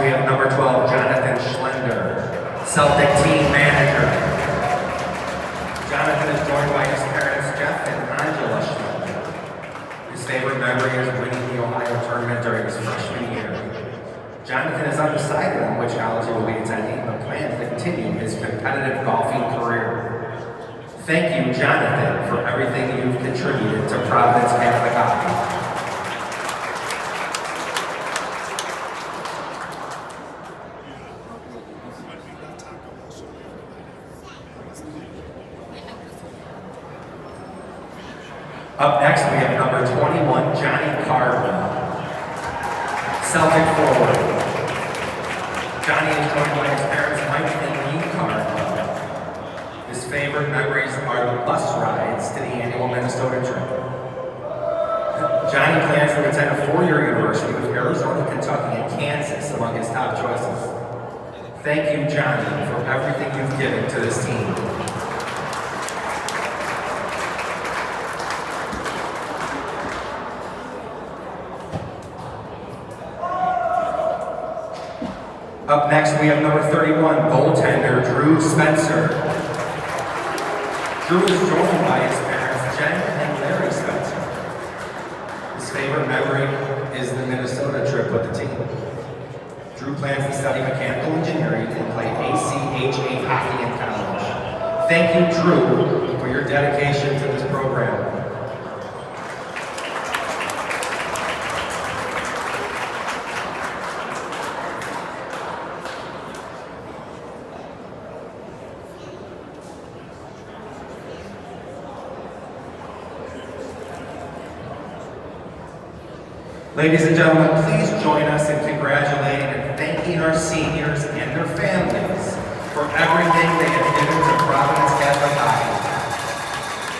we have number 12, Jonathan Schlender, Celtic team manager. Jonathan is joined by his parents, Jeff and Angela Schlender. His favorite memory is winning the Ohio tournament during his freshman year. Jonathan is undecided on which college he will be attending, but plans to continue his competitive golfing career. Thank you, Jonathan, for everything you've contributed to Providence Catholic Hockey. Up next, we have number 21, Johnny Cardwell, Celtic forward. Johnny is joined by his parents, Mike and Lee Cardwell. His favorite memories are the bus rides to the annual Minnesota trip. Johnny plans to attend a four-year university with Arizona, Kentucky, and Kansas among his top choices. Thank you, Johnny, for everything you've given to this team. Up next, we have number 31, goaltender Drew Spencer. Drew is joined by his parents, Jen and Larry Spencer. His favorite memory is the Minnesota trip with the team. Drew plans to study mechanical engineering and play ACHA hockey in college. Thank you, Drew, for your dedication to this program. Ladies and gentlemen, please join us in congratulating and thanking our seniors and their families for everything they have given to Providence Catholic Hockey.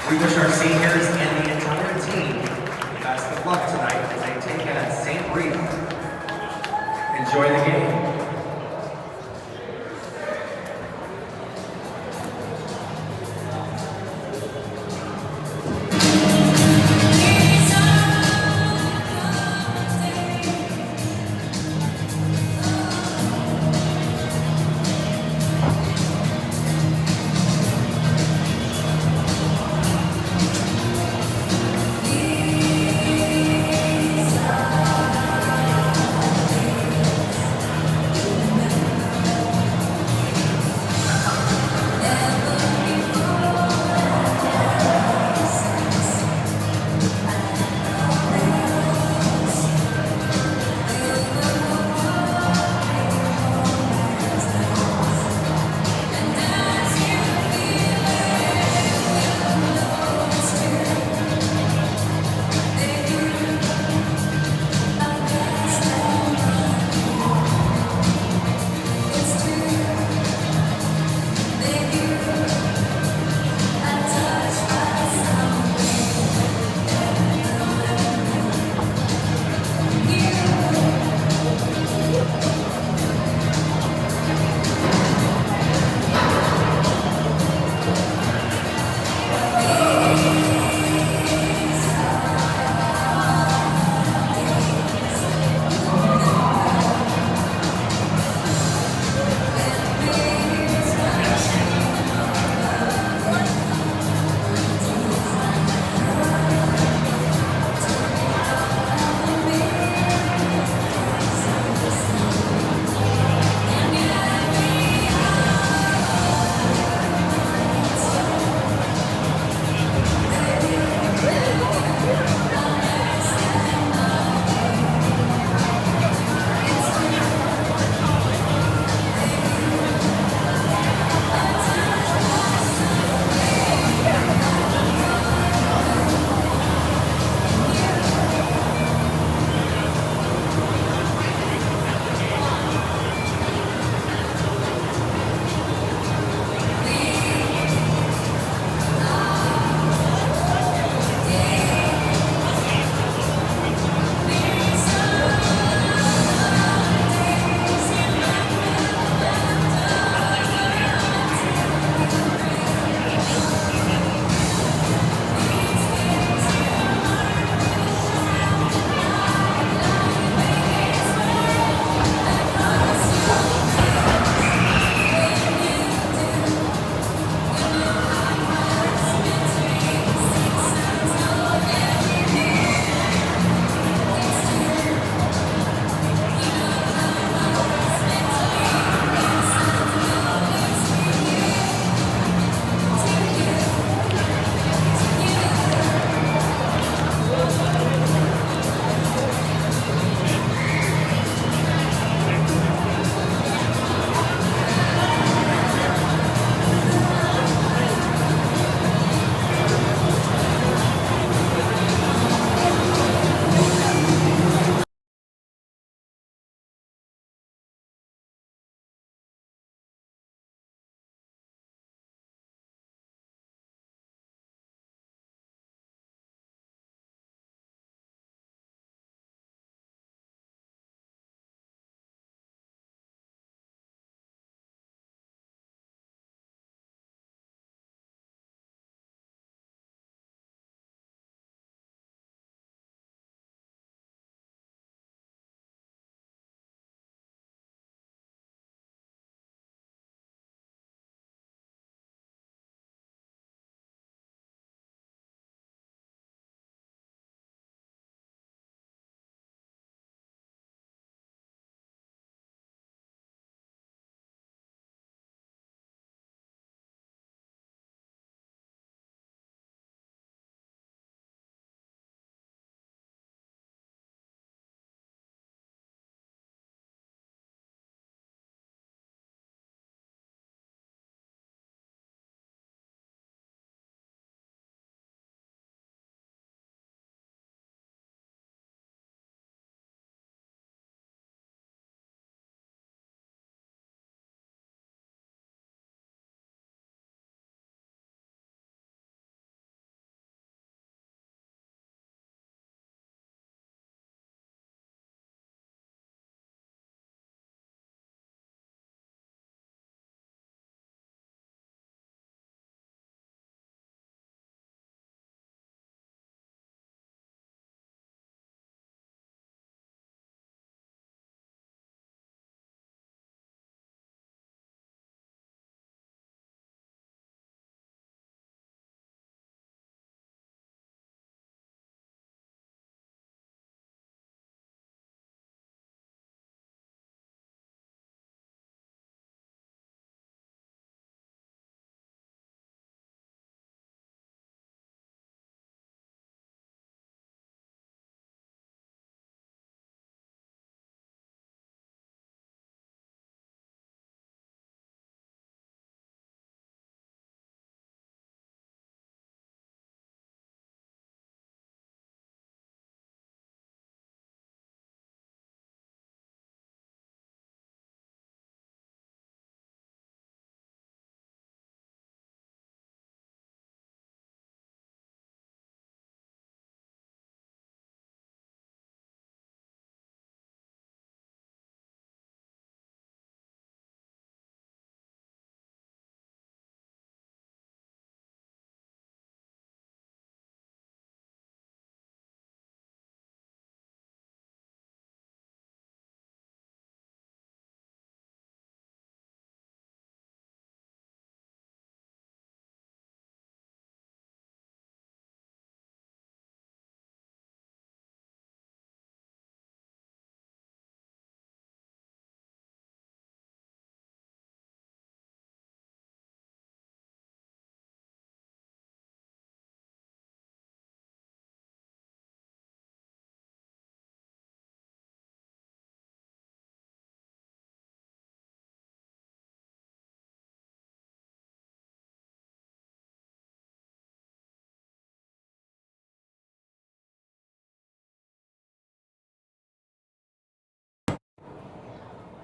We wish our seniors and the entire team the best of luck tonight as they take on St. Rita. Enjoy the game.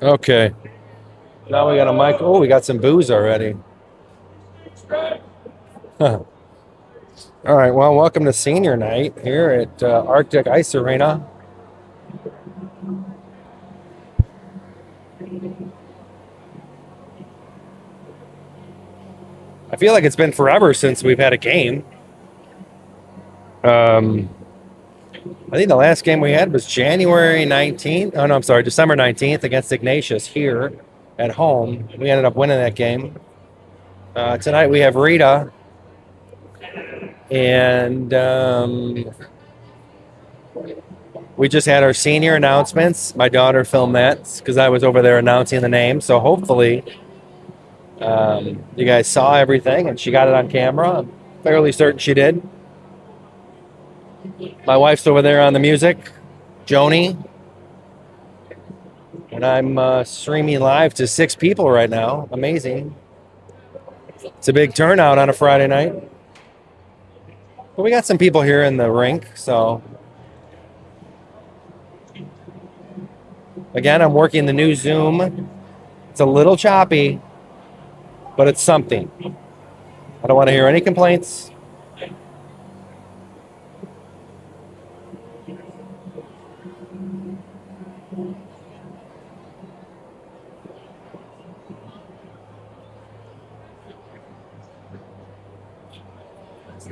Okay. Now we got a mic. Oh, we got some booze already. Huh. All right. Well, welcome to senior night here at Arctic Ice Arena. I feel like it's been forever since we've had a game. I think the last game we had was January 19th. Oh, no, I'm sorry, December 19th against Ignatius here at home. We ended up winning that game. Tonight we have Rita, and we just had our senior announcements. My daughter filmed that because I was over there announcing the name. So hopefully you guys saw everything and she got it on camera. I'm fairly certain she did. My wife's over there on the music, Joni. And I'm streaming live to 6 people right now. Amazing. It's a big turnout on a Friday night. But we got some people here in the rink, so. Again, I'm working the new Zoom. It's a little choppy, but it's something. I don't want to hear any complaints.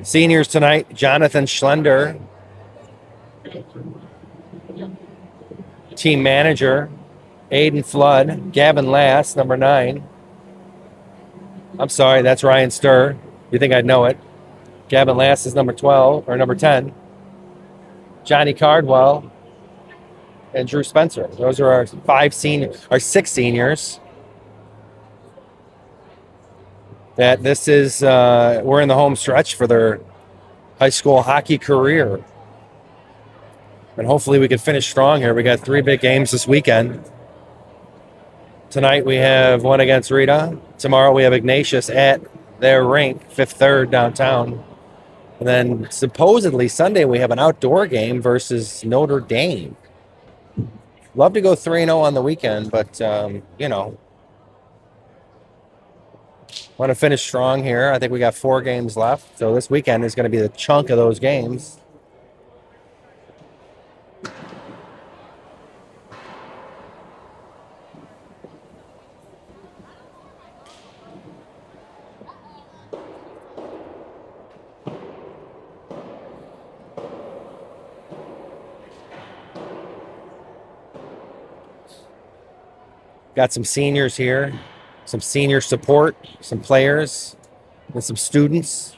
Seniors tonight, Jonathan Schlender, team manager, Aiden Flood, Gavin Lass, number 9. I'm sorry, that's Ryan Sturr. You think I'd know it. Gavin Lass is number 12 or number 10. Johnny Cardwell and Drew Spencer. Those are our 6 seniors. That this is we're in the home stretch for their high school hockey career. And hopefully we can finish strong here. We got 3 big games this weekend. Tonight we have one against Rita. Tomorrow we have Ignatius at their rink, 5th Third downtown. And then supposedly Sunday we have an outdoor game versus Notre Dame. Love to go 3-0 on the weekend, but want to finish strong here. I think we got 4 games left. So this weekend is going to be the chunk of those games. Got some seniors here, some senior support, some players, and some students.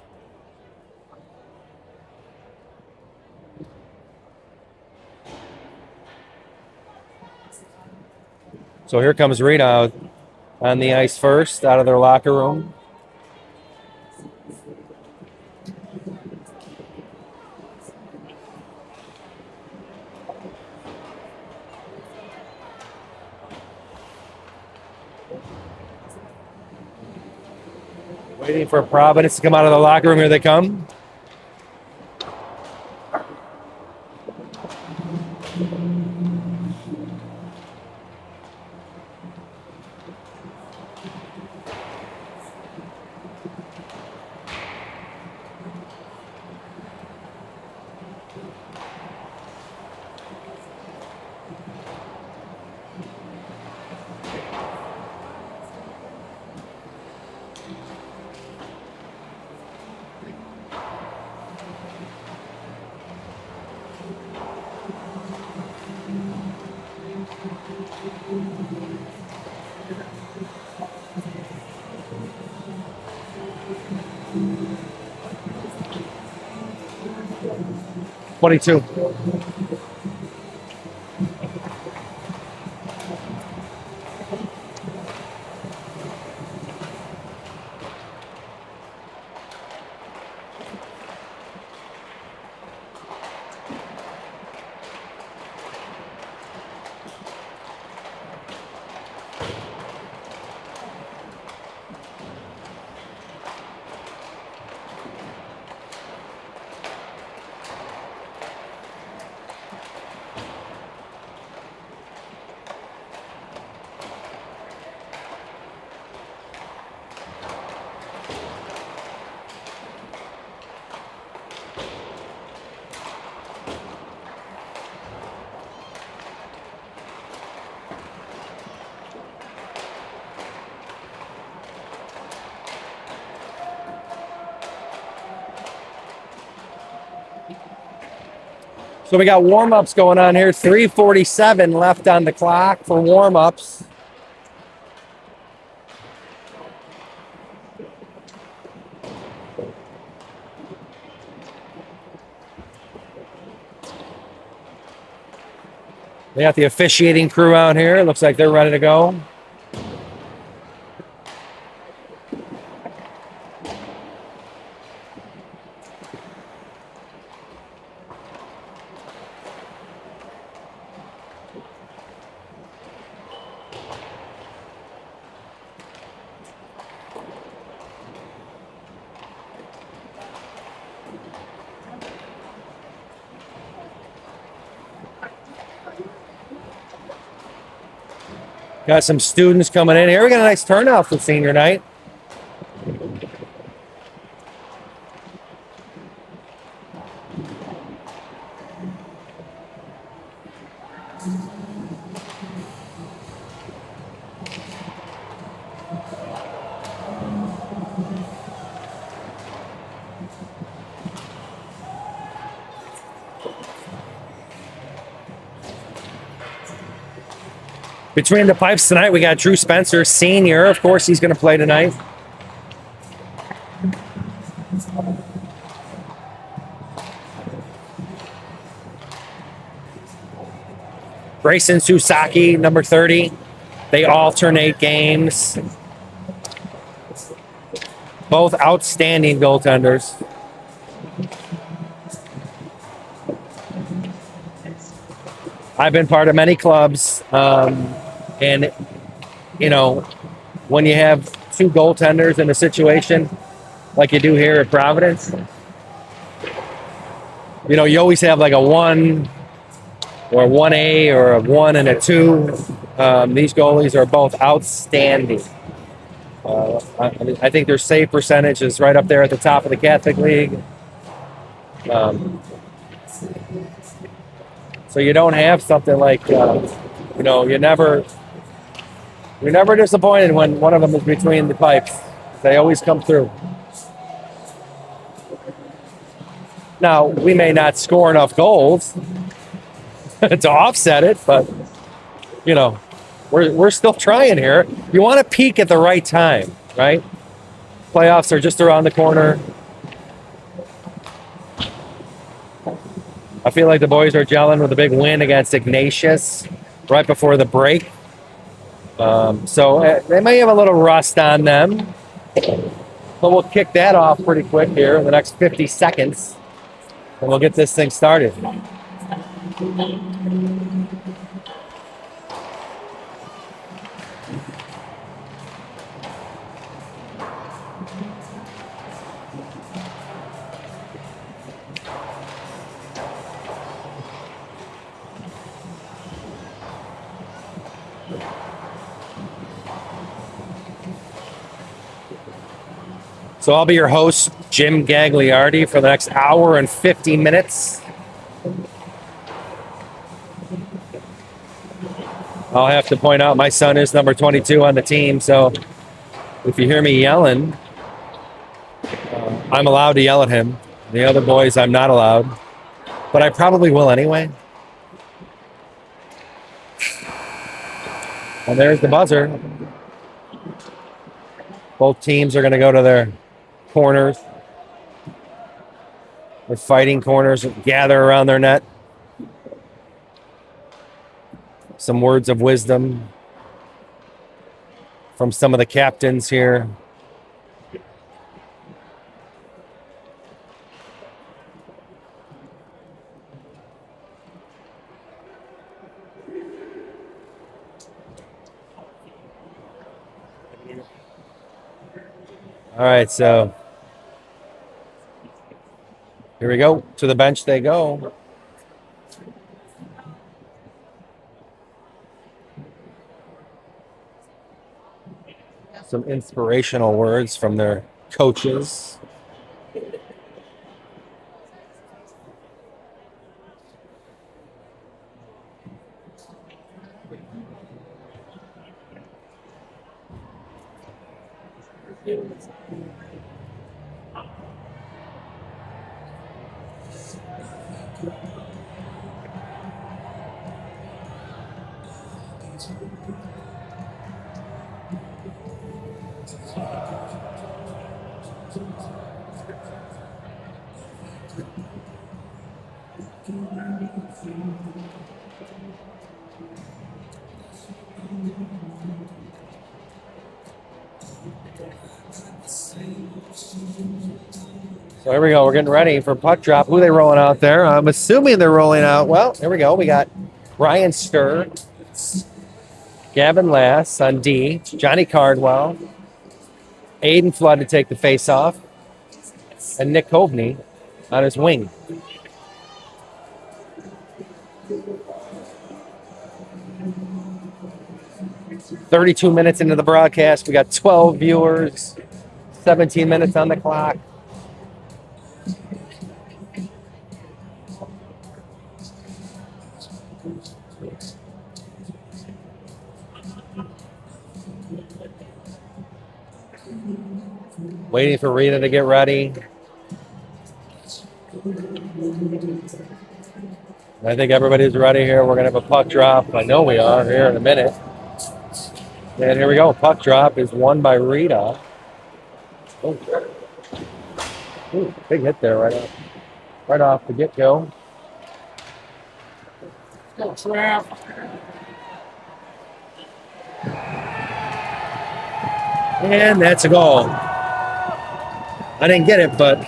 So here comes Rita on the ice first, out of their locker room. Waiting for Providence to come out of the locker room. Here they come. "22. So we got warm-ups going on here. 3:47 left on the clock for warm-ups. They got the officiating crew out here. Looks like they're ready to go. Got some students coming in here. We got a nice turnout for senior night. Between the pipes tonight, we got Drew Spencer, senior. Of course, he's going to play tonight. Grayson Susaki, number 30. They alternate games. Both outstanding goaltenders. I've been part of many clubs, and you know, when you have two goaltenders in a situation like you do here at Providence, you know, you always have like a 1 or a 1A or a 1 and a 2. These goalies are both outstanding. I think their save percentage is right up there at the top of the Catholic League. So you don't have something like, you know, you're never disappointed when one of them is between the pipes. They always come through. Now, we may not score enough goals to offset it, but, you know, we're still trying here. You want to peak at the right time, right? Playoffs are just around the corner. I feel like the boys are gelling with a big win against Ignatius right before the break. So they may have a little rust on them, but we'll kick that off pretty quick here in the next 50 seconds, and we'll get this thing started. So I'll be your host, Jim Gagliardi, for the next hour and 50 minutes. I'll have to point out my son is number 22 on the team, so if you hear me yelling, I'm allowed to yell at him. The other boys, I'm not allowed, but I probably will anyway. And there's the buzzer. Both teams are going to go to their corners. Their fighting corners, gather around their net. Some words of wisdom from some of the captains here. All right, so here we go. To the bench they go. Some inspirational words from their coaches. So here we go. We're getting ready for puck drop. Who are they rolling out there? I'm assuming they're rolling out. Well, here we go. We got Ryan Sturr, Gavin Lass on D, Johnny Cardwell, Aiden Flood to take the face off, and Nick Kovney on his wing. "32 minutes into the broadcast. We got 12 viewers, 17 minutes on the clock. Waiting for Rita to get ready. I think everybody's ready here. We're going to have a puck drop. I know we are here in a minute. And here we go. Puck drop is won by Rita. Oh. Ooh, big hit there right off the get-go. And that's a goal. I didn't get it, but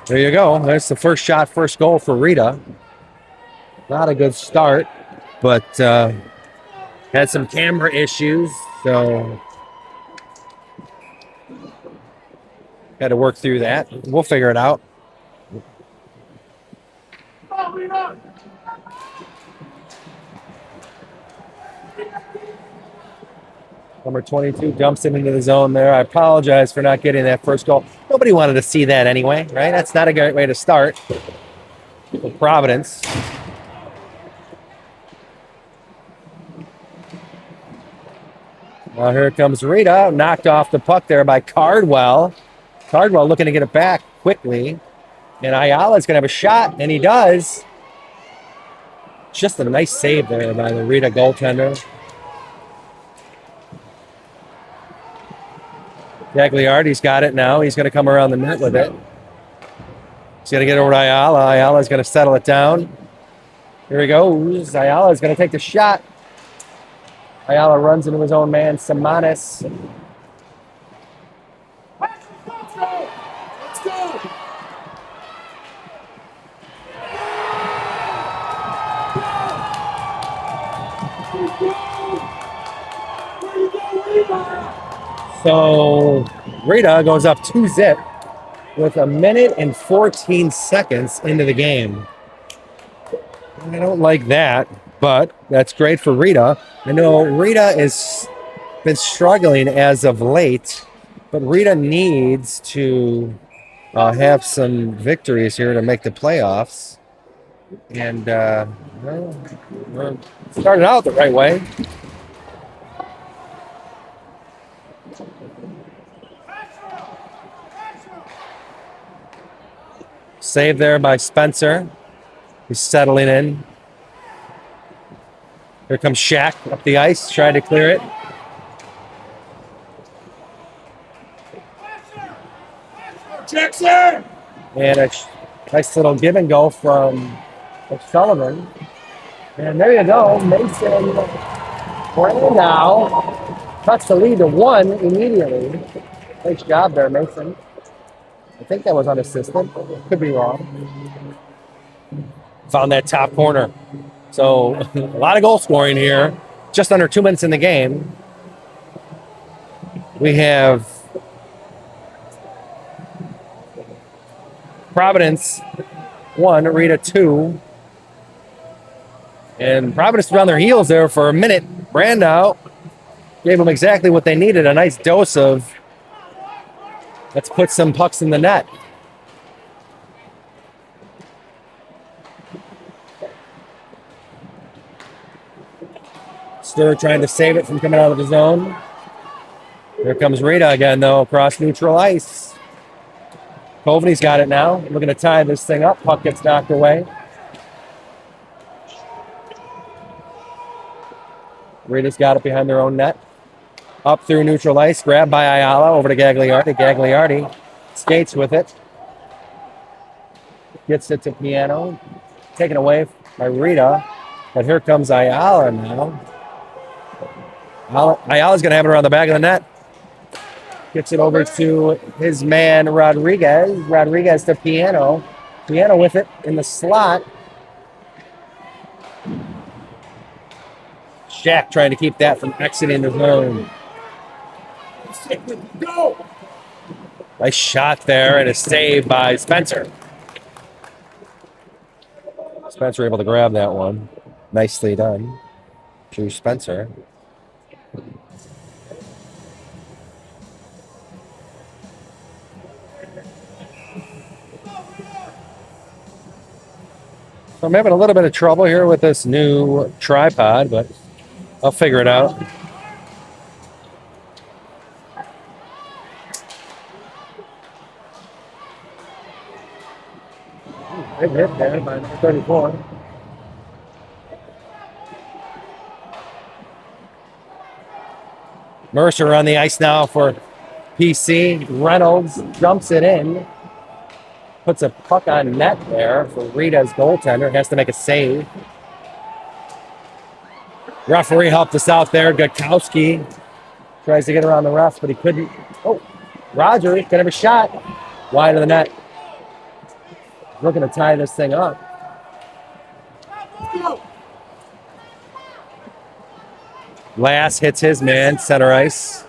there you go. That's the first shot, first goal for Rita. Not a good start, but had some camera issues, so had to work through that. We'll figure it out. Number 22 dumps it into the zone there. I apologize for not getting that first goal. Nobody wanted to see that anyway, right? That's not a great way to start for Providence. Now here comes Rita, knocked off the puck there by Cardwell. Cardwell looking to get it back quickly. And Ayala's going to have a shot, and he does. Just a nice save there by the Rita goaltender. Gagliardi's got it now. He's going to come around the net with it. He's going to get over to Ayala. Ayala's going to settle it down. Here he goes. Ayala's going to take the shot. Ayala runs into his own man, Samanis. Let's go! So Rita goes up 2-0 with 1 and 14 seconds into the game. I don't like that, but that's great for Rita. I know Rita has been struggling as of late, but Rita needs to have some victories here to make the playoffs. And well, we're started out the right way. Save there by Spencer. He's settling in. Here comes Shaq up the ice, trying to clear it. Jackson! And a nice little give and go from Sullivan. And there you go, Mason now cuts the lead to 1 immediately. Nice job there, Mason. I think that was unassisted. Could be wrong. Found that top corner. So a lot of goal scoring here. Just under 2 minutes in the game. We have Providence 1, Rita 2. And Providence was on their heels there for a minute. Brandow gave them exactly what they needed. A nice dose of let's put some pucks in the net. Sturr trying to save it from coming out of the zone. Here comes Rita again, though, across neutral ice. Coveney's got it now. Looking to tie this thing up. Puck gets knocked away. Rita's got it behind their own net. Up through neutral ice. Grabbed by Ayala. Over to Gagliardi. Gagliardi skates with it. Gets it to Piano. Taken away by Rita. But here comes Ayala now. Ayala's going to have it around the back of the net. Gets it over to his man, Rodriguez. Rodriguez to Piano. Piano with it in the slot. Shaq trying to keep that from exiting the zone. Nice shot there and a save by Spencer. Spencer able to grab that one. Nicely done. Drew Spencer. So I'm having a little bit of trouble here with this new tripod, but I'll figure it out. Big hit there by number 34. Mercer on the ice now for PC. Reynolds jumps it in. Puts a puck on net there for Rita's goaltender. Has to make a save. Referee helped us out there. Gakowski tries to get around the ref, but he couldn't. Oh, Rogers can have a shot. Wide of the net. Looking to tie this thing up. Lass hits his man, center ice.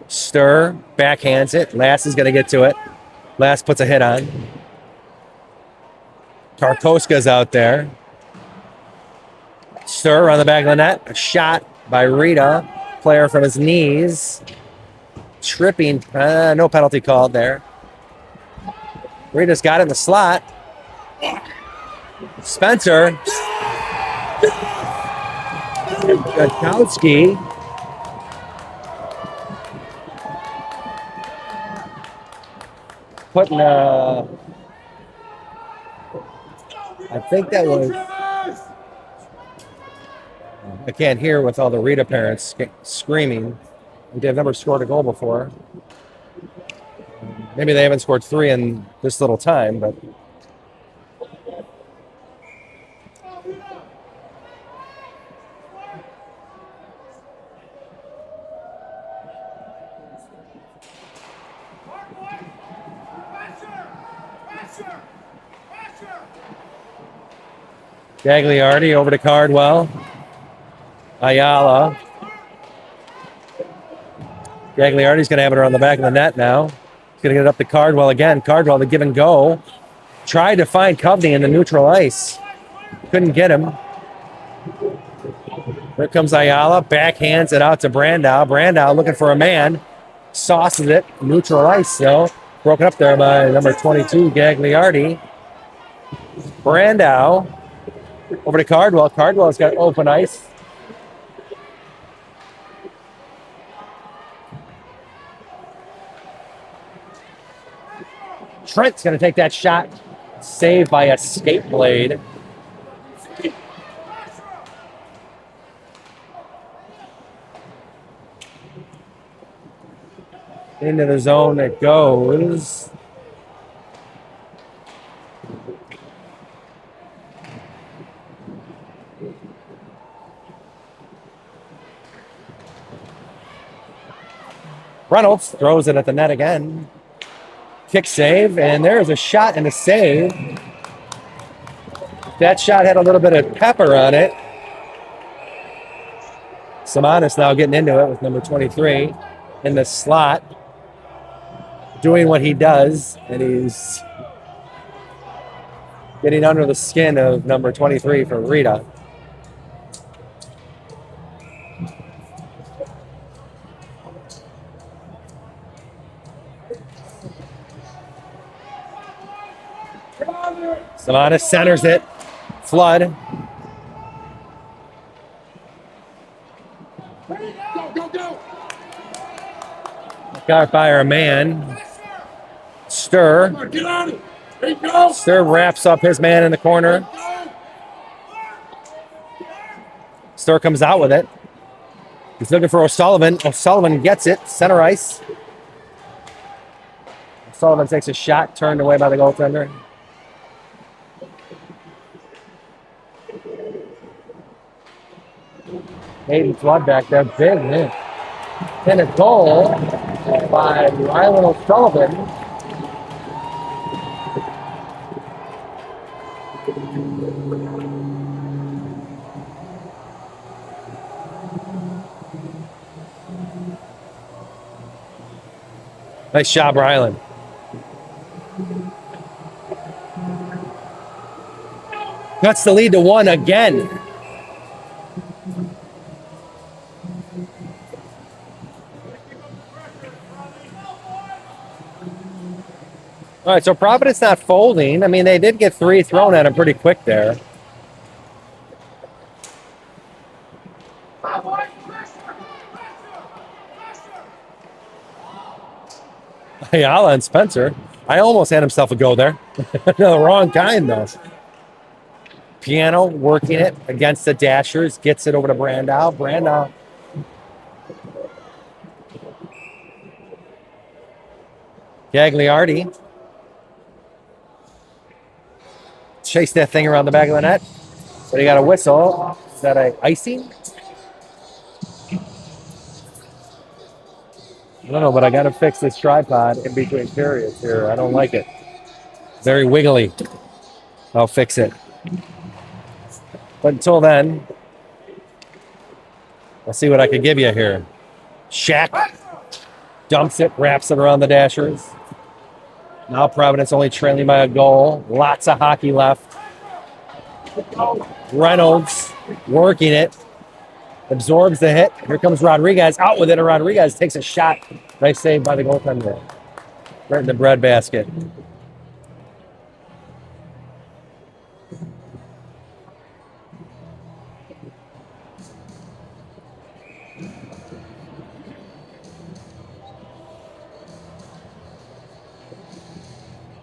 Stir, backhands it. Lass is going to get to it. Lass puts a hit on. Tarkovska's out there. Stir on the back of the net. A shot by Rita. Player from his knees. Tripping. No penalty called there. Rita's got it in the slot. Spencer. Gakowski. Putting I think that was. I can't hear with all the Rita parents screaming. They've never scored a goal before. Maybe they haven't scored 3 in this little time, but. Gagliardi over to Cardwell. Ayala. Gagliardi's going to have it around the back of the net now. He's going to get it up to Cardwell again. Cardwell, the give and go. Tried to find Coveney in the neutral ice. Couldn't get him. Here comes Ayala. Backhands it out to Brandow. Brandow looking for a man. Sauces it. Neutral ice still. Broken up there by number 22, Gagliardi. Brandow. Over to Cardwell. Cardwell's got open ice. Trent's going to take that shot. Saved by a skate blade. Into the zone it goes. Reynolds throws it at the net again. Kick save, and there's a shot and a save. That shot had a little bit of pepper on it. Simonis now getting into it with number 23 in the slot. Doing what he does, and he's getting under the skin of number 23 for Rita. Simonis centers it. Flood. Got by our man. Stir. Stir wraps up his man in the corner. Stir comes out with it. He's looking for O'Sullivan. O'Sullivan gets it. Center ice. O'Sullivan takes a shot, turned away by the goaltender. Hayden Flood back there. Big hit. And a goal by Rylan O'Sullivan. Nice job, Rylan. Cuts the lead to 1 again. All right, so Providence not folding. I mean, they did get 3 thrown at them pretty quick there. Ayala and Spencer. I almost had himself a go there. No, the wrong kind, though. Piano working it against the Dashers. Gets it over to Brandow. Brandow. Gagliardi. Chase that thing around the back of the net. But he got a whistle. Is that a icing? I don't know, but I got to fix this tripod in between periods here. I don't like it. Very wiggly. I'll fix it. But until then, I'll see what I can give you here. Shaq dumps it, wraps it around the Dashers. Now Providence only trailing by a goal. Lots of hockey left. Reynolds working it. Absorbs the hit. Here comes Rodriguez out with it, and Rodriguez takes a shot. Nice save by the goaltender. Right in the breadbasket.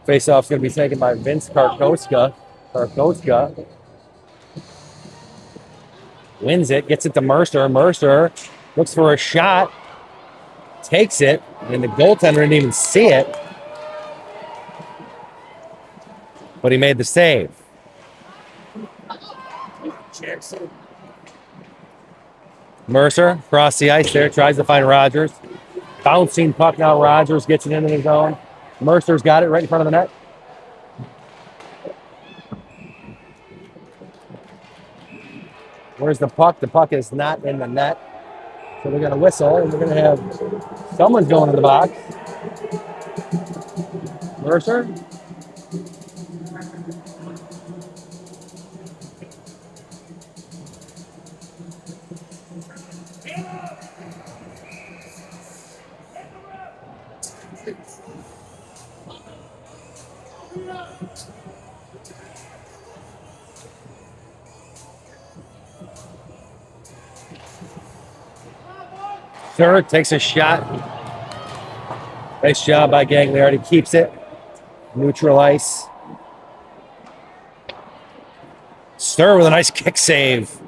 Face-off's going to be taken by Vince Karkoska. Karkoska wins it, gets it to Mercer. Mercer looks for a shot, takes it, and the goaltender didn't even see it. But he made the save. Mercer across the ice there, tries to find Rogers. Bouncing puck now, Rogers gets it into the zone. Mercer's got it right in front of the net. Where's the puck? The puck is not in the net. So we're going to whistle, and we're going to have someone going to the box. Mercer. Sir takes a shot. Nice job by Gagliardi. Keeps it. Neutral ice. Stir with a nice kick save.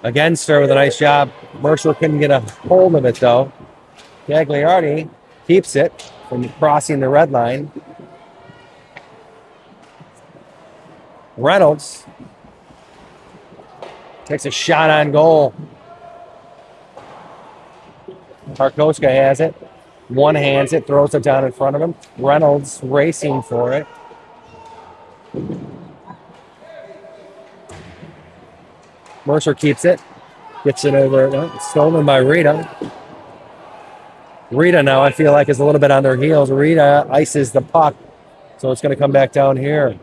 Again, Stir with a nice job. Mercer couldn't get a hold of it, though. Gagliardi keeps it from crossing the red line. Reynolds takes a shot on goal. Karkoska has it. One hands it, throws it down in front of him. Reynolds racing for it. Mercer keeps it. Gets it over. It's stolen by Rita. Rita now, I feel like, is a little bit on their heels. Rita ices the puck. So it's going to come back down here.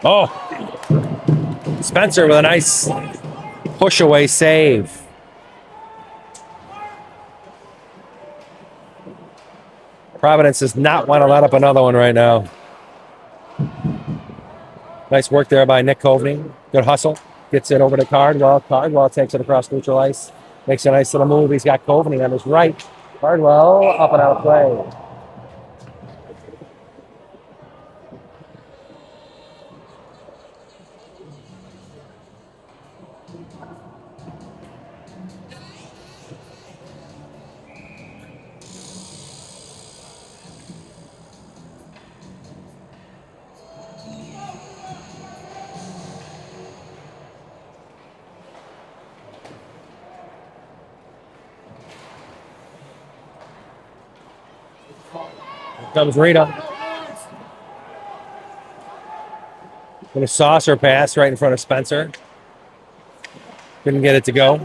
Oh, Spencer with a nice push away save. Providence does not want to let up another one right now. Nice work there by Nick Coveney. Good hustle. Gets it over to Cardwell. Cardwell takes it across neutral ice. Makes a nice little move. He's got Coveney on his right. Cardwell up and out of play. Comes Rita. With a saucer pass right in front of Spencer. Couldn't get it to go.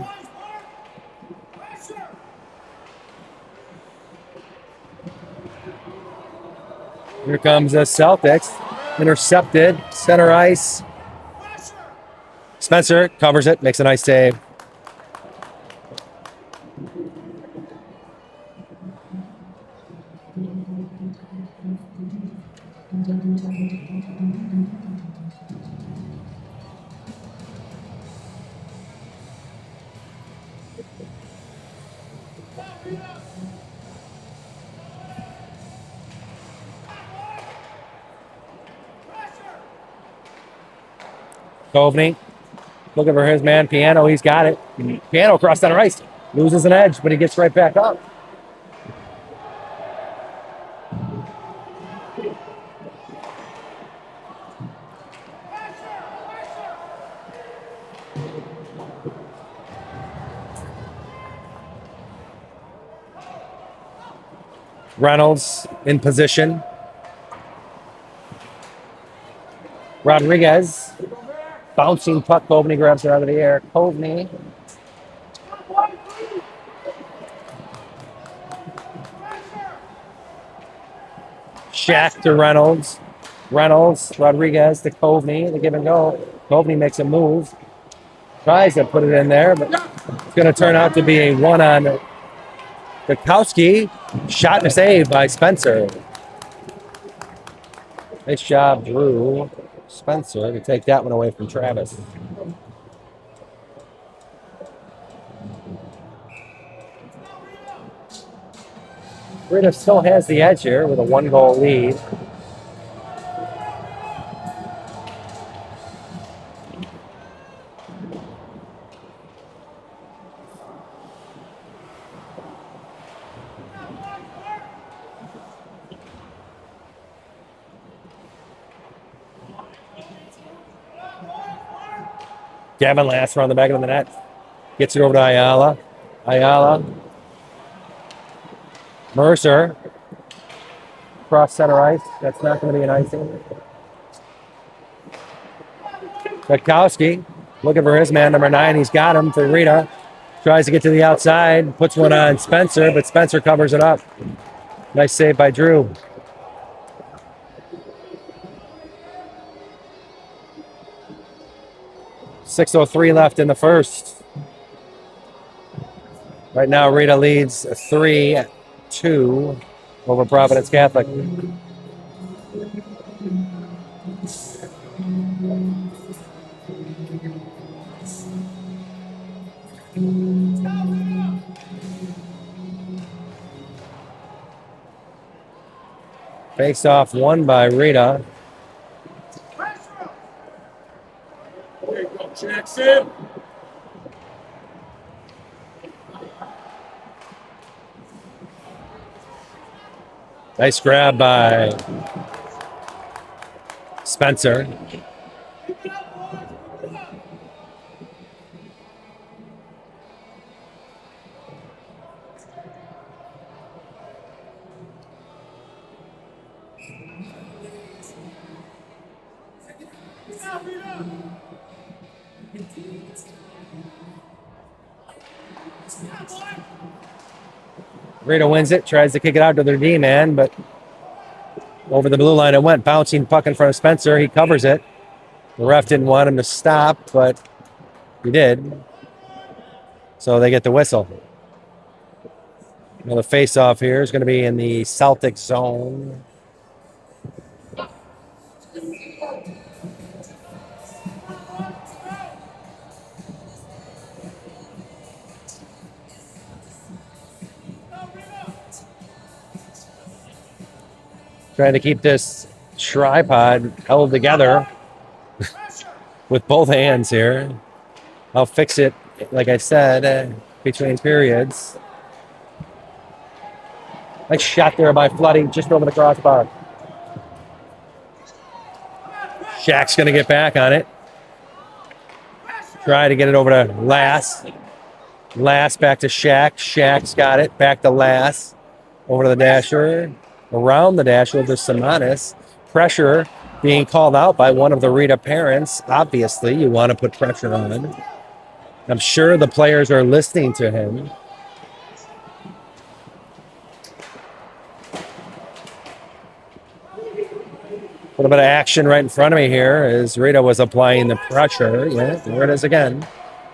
Here comes the Celtics. Intercepted. Center ice. Spencer covers it. Makes a nice save. Coveney looking for his man, Piano. He's got it. Piano across center ice. Loses an edge, but he gets right back up. Reynolds in position. Rodriguez. Bouncing puck. Coveney grabs it out of the air. Coveney. Shack to Reynolds. Reynolds. Rodriguez to Coveney. The give and go. Coveney makes a move. Tries to put it in there, but it's going to turn out to be a one on Bukowski. Shot and a save by Spencer. Nice job, Drew. Spencer to take that one away from Travis. Rita still has the edge here with a 1-goal lead. Gavin Lasser on the back of the net. Gets it over to Ayala. Ayala. Mercer. Cross center ice. That's not going to be an icing. Bukowski looking for his man, number 9. He's got him for Rita. Tries to get to the outside. Puts one on Spencer, but Spencer covers it up. Nice save by Drew. .6:03 left in the first. Right now, Rita leads 3-2 over Providence Catholic. Face off won by Rita. There you go, Jackson. Nice grab by Spencer. Rita wins it, tries to kick it out to their D-man, but Over the blue line it went, bouncing puck in front of Spencer. He covers it. The ref didn't want him to stop, but he did. So they get the whistle. Well, the face-off here is going to be in the Celtic zone. Trying to keep this tripod held together with both hands here. I'll fix it, like I said, between periods. Nice shot there by Floody, just over the crossbar. Shaq's going to get back on it. Try to get it over to Lass. Lass back to Shaq. Shaq's got it. Back to Lass. Over to the dasher. Around the dasher to Simonis. Pressure being called out by one of the Rita parents. Obviously, you want to put pressure on. I'm sure the players are listening to him. A little bit of action right in front of me here as Rita was applying the pressure. Yeah, there it is again.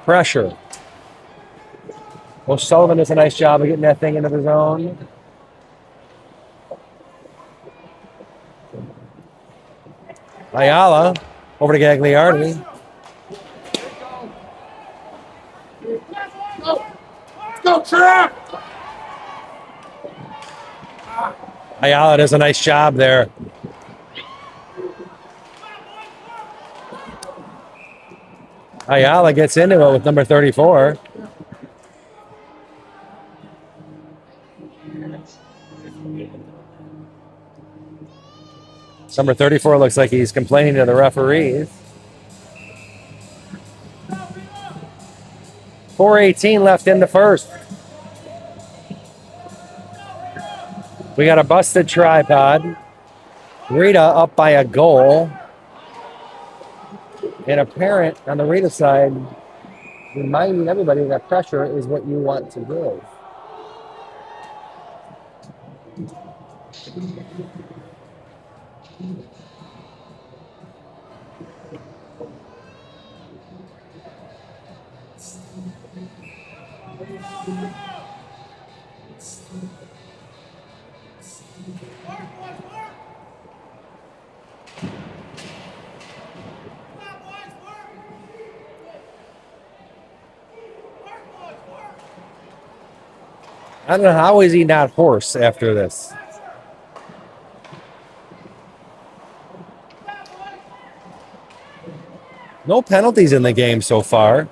Pressure. O'Sullivan does a nice job of getting that thing into the zone. Ayala over to Gagliardi. Go, Trap! Ayala does a nice job there. Ayala gets into it with number 34. Number 34 looks like he's complaining to the referees. 4:18 left in the first. We got a busted tripod. Rita up by a goal. And a parent on the Rita side reminding everybody that pressure is what you want to do. I don't know, how is he not hoarse after this? No penalties in the game so far.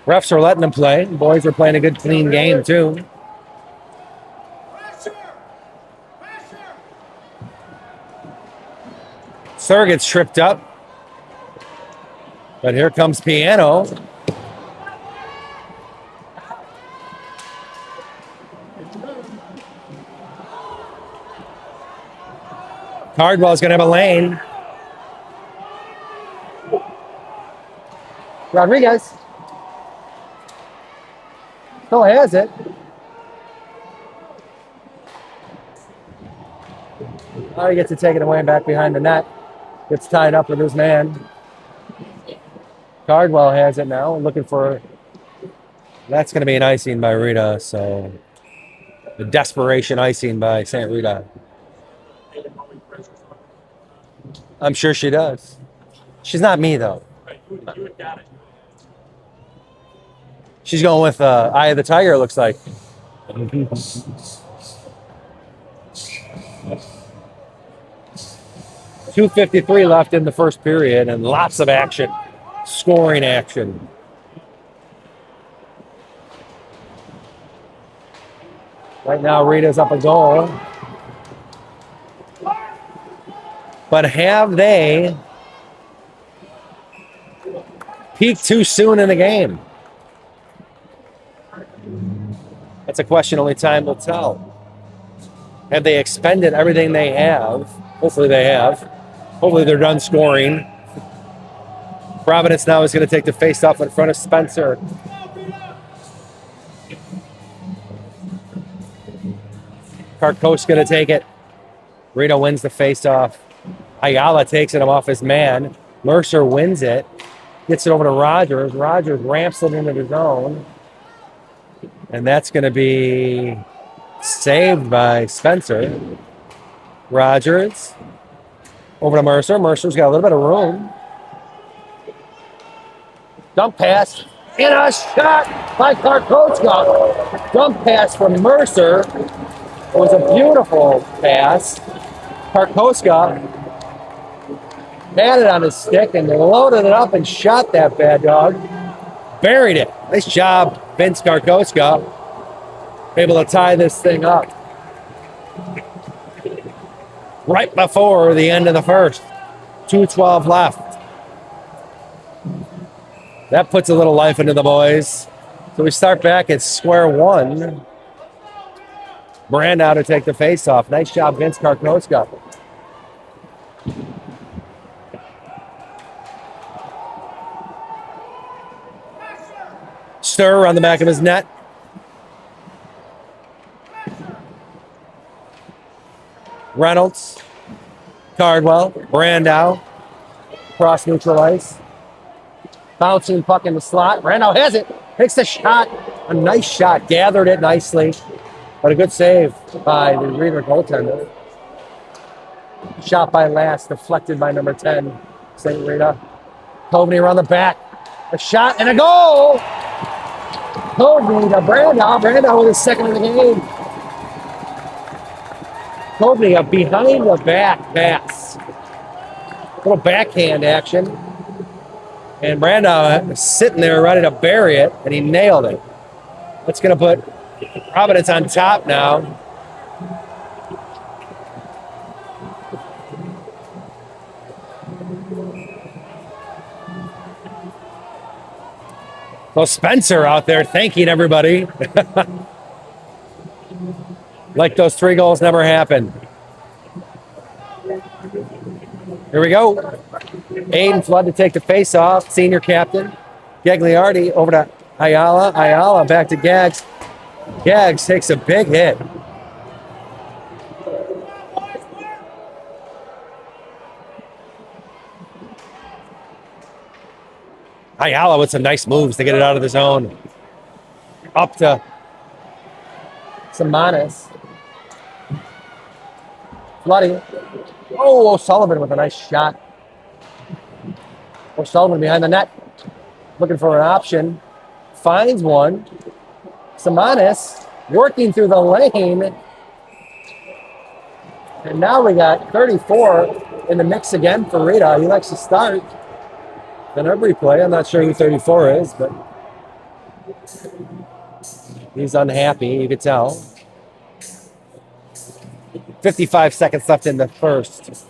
Refs are letting them play. Boys are playing a good, clean game, too. Sir gets tripped up. But here comes Piano. Cardwell's going to have a lane. Rodriguez still has it. Oh, he gets to take it away and back behind the net. Gets tied up with his man. Cardwell has it now, looking for... That's going to be an icing by Rita, so... The desperation icing by St. Rita. I'm sure she does. She's not me, though. She's going with Eye of the Tiger, it looks like. .253 left in the first period, and lots of action. Scoring action. Right now, Rita's up a goal. But have they peaked too soon in the game? That's a question only time will tell. Have they expended everything they have? Hopefully they have. Hopefully they're done scoring. Providence now is going to take the face-off in front of Spencer. Karkoska to take it. Rita wins the faceoff. Ayala takes it off his man. Mercer wins it. Gets it over to Rogers. Rogers ramps it into the zone. And that's going to be saved by Spencer. Rogers over to Mercer. Mercer's got a little bit of room. Dump pass. And a shot by Karkoska. Dump pass from Mercer. It was a beautiful pass. Karkoska had it on his stick and loaded it up and shot that bad dog. Buried it. Nice job, Vince Karkoska. Able to tie this thing up. Right before the end of the first. 2:12 left. That puts a little life into the boys. So we start back at square one. Brandow to take the face-off. Nice job, Vince Karkoska. Stir on the back of his net. Reynolds. Cardwell. Brandow. Cross neutral ice. Bouncing puck in the slot. Brandow has it. Takes the shot. A nice shot. Gathered it nicely. But a good save by the Rita goaltender. Shot by Last. Deflected by number 10. St. Rita. Coveney around the back. A shot and a goal! Coveney to Brandow. Brandow with his second of the game. Coveney a behind the back pass. Little backhand action. And Brandow sitting there ready to bury it, and he nailed it. That's going to put Providence on top now. So Spencer out there thanking everybody. Like those 3 goals never happened. Here we go. Aiden Flood to take the face off. Senior captain. Gagliardi over to Ayala. Ayala back to Gags. Gags takes a big hit. Ayala with some nice moves to get it out of the zone. Up to Samanis. Flooding. Oh, O'Sullivan with a nice shot. O'Sullivan behind the net. Looking for an option. Finds one. Samanis working through the lane. And now we got 34 in the mix again for Rita. He likes to start in every play. I'm not sure who 34 is, but he's unhappy, you could tell. 55 seconds left in the first.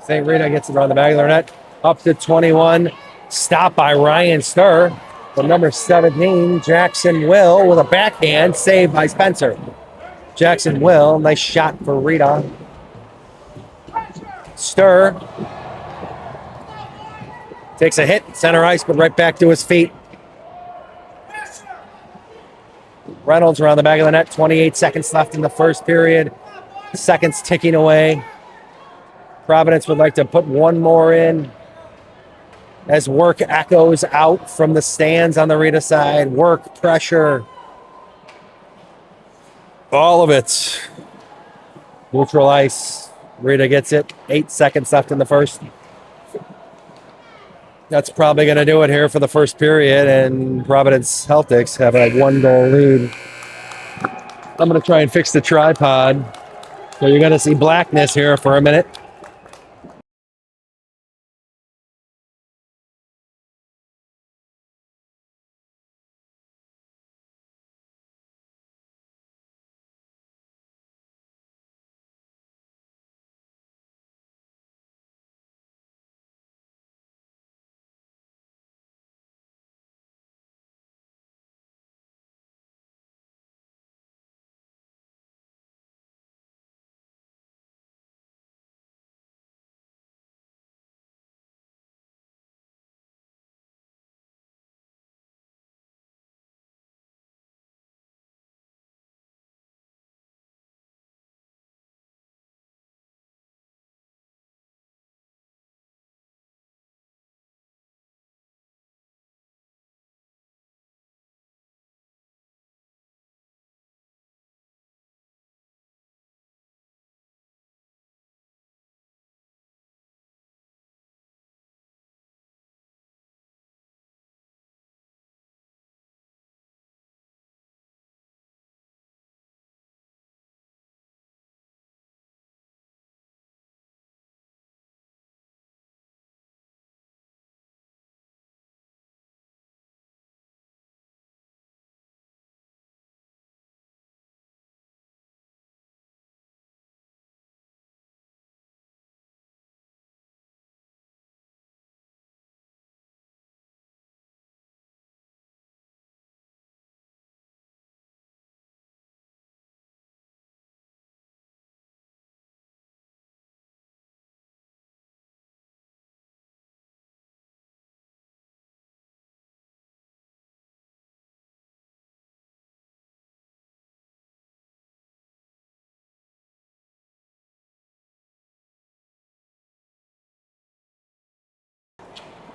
St. Rita gets it around the back of their net. Up to 21. Stopped by Ryan Stir. The number 17, Jackson Will, with a backhand. Saved by Spencer. Jackson Will, nice shot for Rita. Stir. Takes a hit, center ice, but right back to his feet. Reynolds around the back of the net. 28 seconds left in the first period. Seconds ticking away. Providence would like to put one more in as work echoes out from the stands on the Rita side. Work, pressure, all of it. Neutral ice. Rita gets it. 8 seconds left in the first. That's probably going to do it here for the first period, and Providence Celtics have a 1-goal lead. I'm going to try and fix the tripod. So you're going to see blackness here for a minute.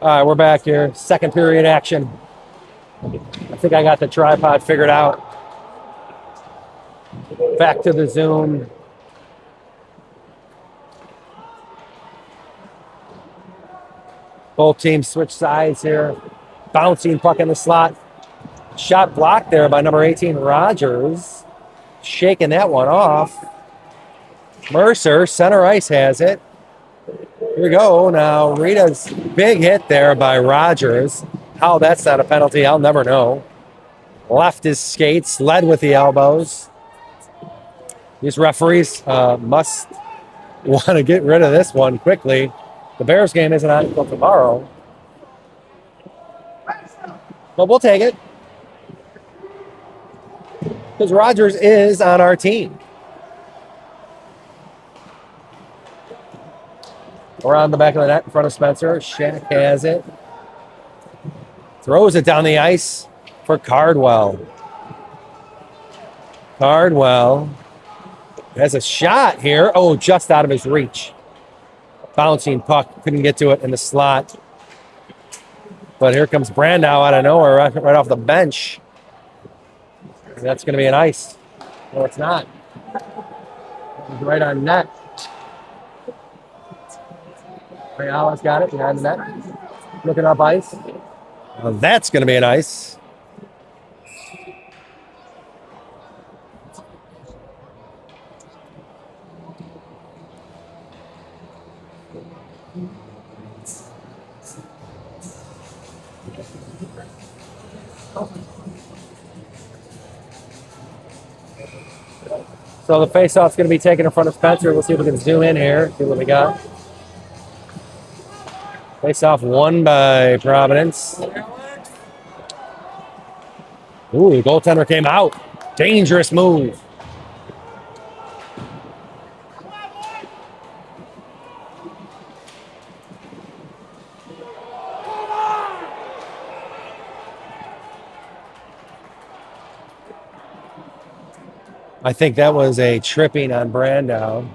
All right, we're back here. Second period action. I think I got the tripod figured out. Back to the Zoom. Both teams switch sides here. Bouncing puck in the slot. Shot blocked there by number 18, Rogers. Shaking that one off. Mercer, center ice has it. Here we go. Now, Rita's big hit there by Rogers. How that's not a penalty, I'll never know. Left his skates, led with the elbows. These referees must want to get rid of this one quickly. The Bears game isn't on until tomorrow. But we'll take it. Because Rogers is on our team. Around the back of the net in front of Spencer. Shack has it. Throws it down the ice for Cardwell. Cardwell has a shot here. Oh, just out of his reach. Bouncing puck. Couldn't get to it in the slot. But here comes Brandow out of nowhere, right off the bench. That's going to be an ice. No, it's not. It's right on net. Ayala's got it behind the net. Looking up ice. Well, that's going to be an ice. So the face-off's going to be taken in front of Spencer. We'll see if we can zoom in here, see what we got. Face-off won by Providence. Ooh, the goaltender came out. Dangerous move. I think that was a tripping on Brandow.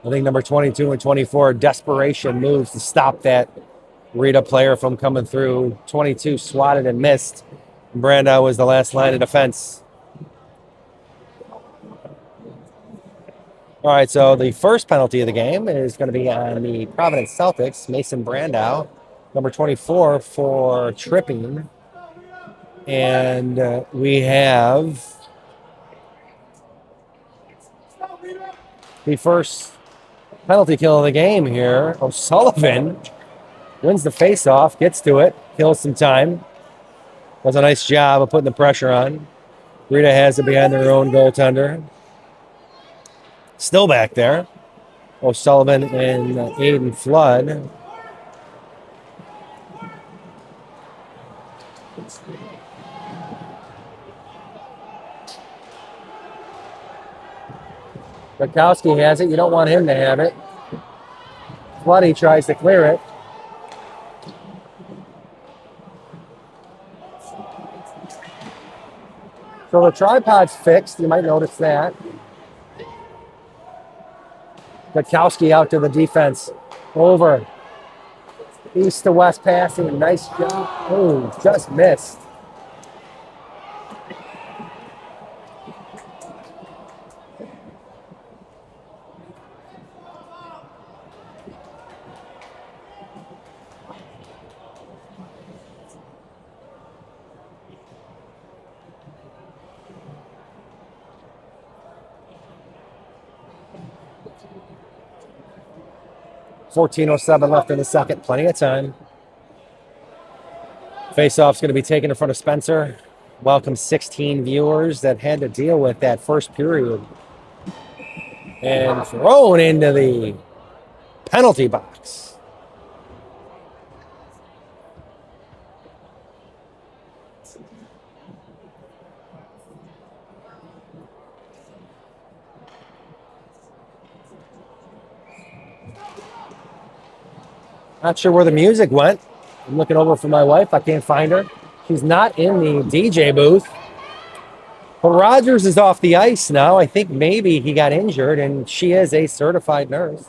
I think number 22 and 24, desperation moves to stop that Rita player from coming through. 22 swatted and missed. Brandow was the last line of defense. All right, so the first penalty of the game is going to be on the Providence Celtics, Mason Brandow, number 24, for tripping. And we have the first penalty kill of the game here. O'Sullivan wins the faceoff, gets to it, kills some time. Does a nice job of putting the pressure on. Rita has it behind their own goaltender. Still back there. O'Sullivan and Aiden Flood. Rakowski has it. You don't want him to have it. Floody tries to clear it. So the tripod's fixed. You might notice that. Rakowski out to the defense. Over. East to west passing. Nice job. Oh, just missed. .407 left in the second. Plenty of time. Face-off's going to be taken in front of Spencer. Welcome 16 viewers that had to deal with that first period. And thrown into the penalty box. Not sure where the music went. I'm looking over for my wife. I can't find her. She's not in the DJ booth. But Rogers is off the ice now. I think maybe he got injured, and she is a certified nurse.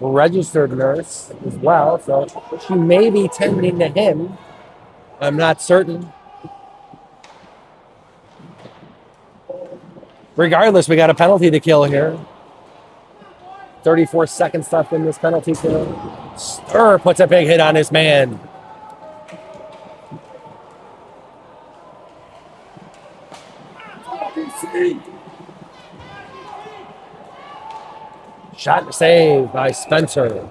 registered nurse as well, so she may be tending to him. I'm not certain. Regardless, we got a penalty to kill here. 34 seconds left in this penalty kill. Stir puts a big hit on his man. Shot saved by Spencer.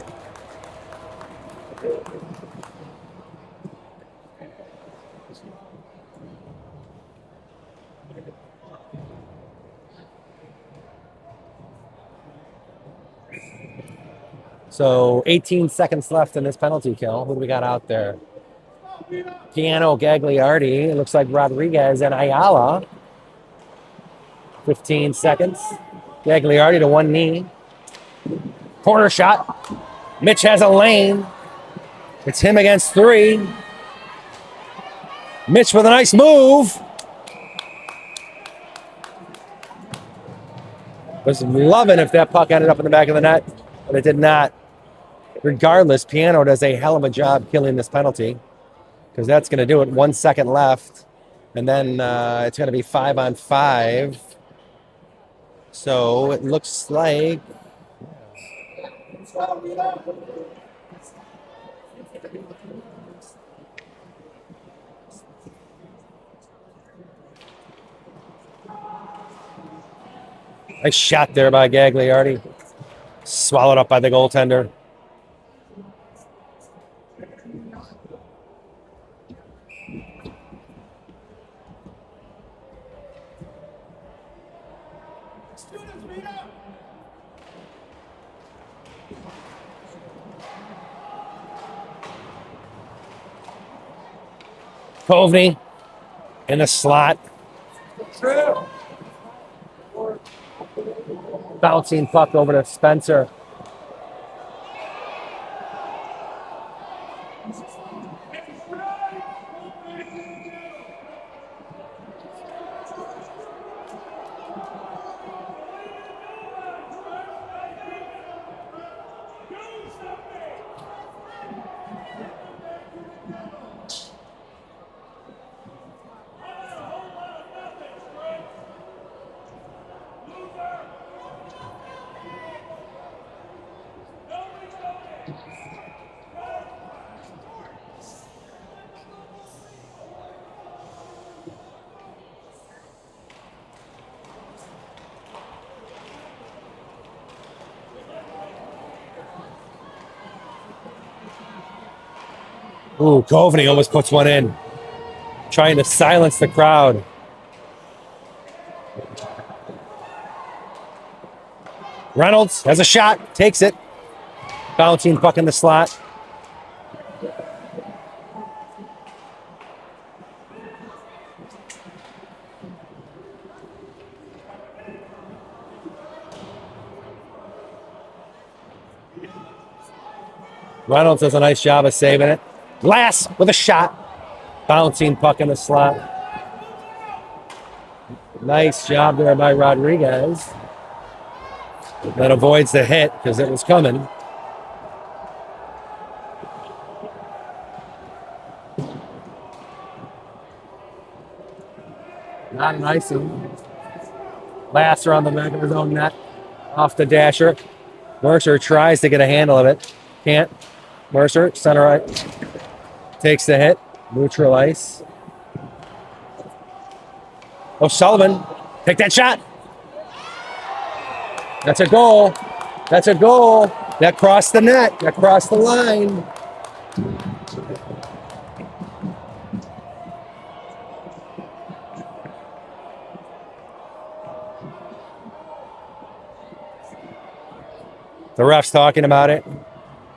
So 18 seconds left in this penalty kill. Who do we got out there? Piano Gagliardi. It looks like Rodriguez and Ayala. 15 seconds. Gagliardi to one knee. Corner shot. Mitch has a lane. It's him against three. Mitch with a nice move. Was loving if that puck ended up in the back of the net, but it did not. Regardless, Piano does a hell of a job killing this penalty because that's going to do it. 1 second left, and then it's going to be 5-on-5. So it looks like nice shot there by Gagliardi. Swallowed up by the goaltender. Kovney in the slot. Bouncing puck over to Spencer. Ooh, Kovney almost puts one in. Trying to silence the crowd. Reynolds has a shot, takes it. Bouncing puck in the slot. Reynolds does a nice job of saving it. Glass with a shot. Bouncing puck in the slot. Nice job there by Rodriguez. That avoids the hit because it was coming. Not an icing. Glass around the back of his own net. Off the dasher. Mercer tries to get a handle of it. Can't. Mercer, center right. Takes the hit. Neutral ice. O'Sullivan, take that shot. That's a goal. That's a goal. That crossed the net. That crossed the line. The ref's talking about it.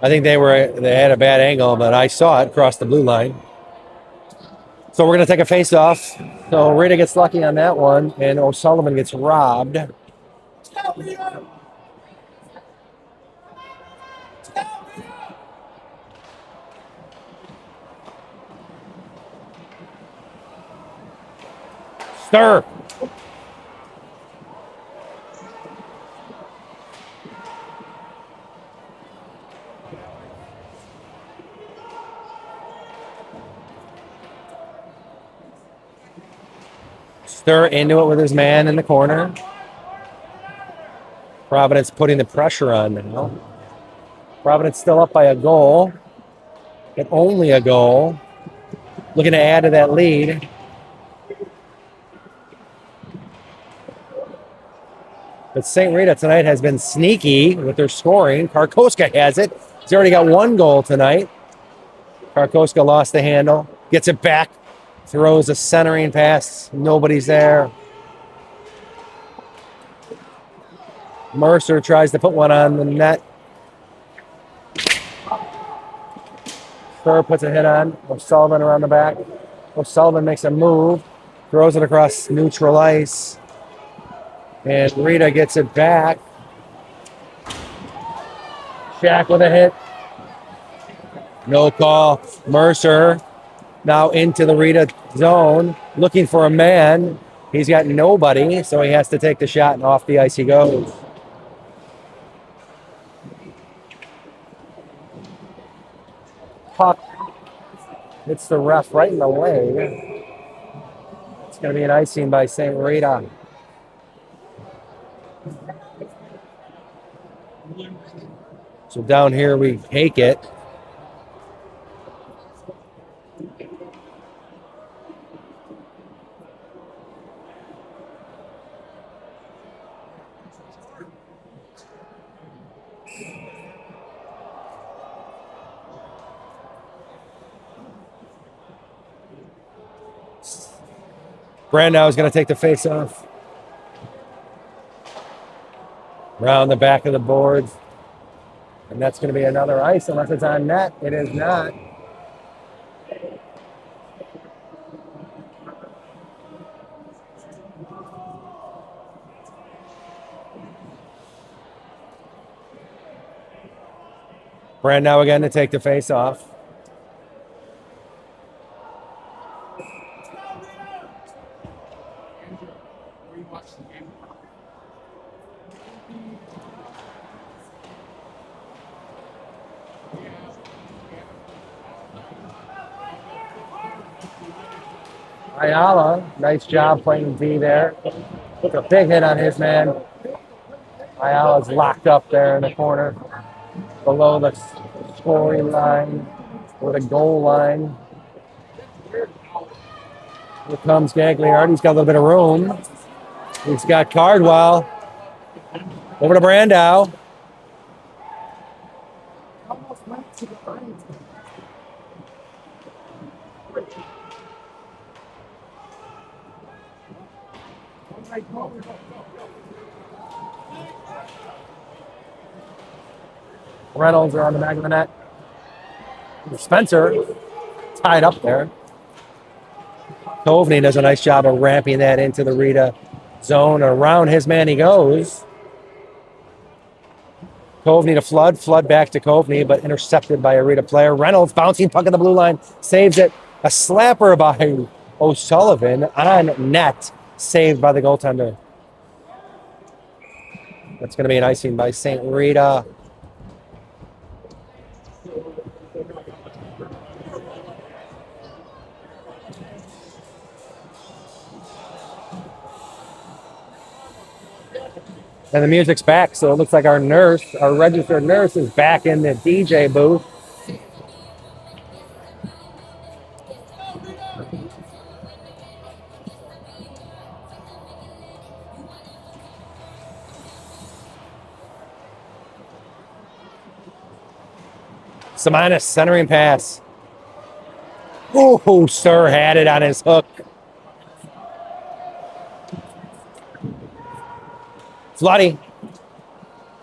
I think they had a bad angle, but I saw it cross the blue line. So we're going to take a face-off. So Rita gets lucky on that one, and O'Sullivan gets robbed. Stir. Stir into it with his man in the corner. Providence putting the pressure on now. Providence still up by a goal, but only a goal. Looking to add to that lead. But St. Rita tonight has been sneaky with their scoring. Karkoska has it. He's already got one goal tonight. Karkoska lost the handle. Gets it back. Throws a centering pass. Nobody's there. Mercer tries to put one on the net. Spur puts a hit on. O'Sullivan around the back. O'Sullivan makes a move. Throws it across neutral ice. And Rita gets it back. Shack with a hit. No call. Mercer now into the Rita zone. Looking for a man. He's got nobody, so he has to take the shot, and off the ice he goes. Puck hits the ref right in the leg. It's going to be an icing by St. Rita. So down here we take it. Brandow is going to take the face off. Around the back of the boards. And that's going to be another ice unless it's on net. It is not. Brandow again to take the face off. Ayala, nice job playing D there. Took a big hit on his man. Ayala's locked up there in the corner, below the scoring line, or the goal line. Here comes Gagliardi. He's got a little bit of room. He's got Cardwell. Over to Brandow. Reynolds are on the back of the net. Spencer tied up there. Coveney does a nice job of ramping that into the Rita zone. Around his man he goes. Coveney to Flood back to Coveney, but intercepted by a Rita player. Reynolds bouncing puck at the blue line, saves it. A slapper by O'Sullivan on net, saved by the goaltender. That's going to be an icing by St. Rita. And the music's back, so it looks like our registered nurse is back in the DJ booth. Samanis centering pass. Oh, Sir had it on his hook. Floody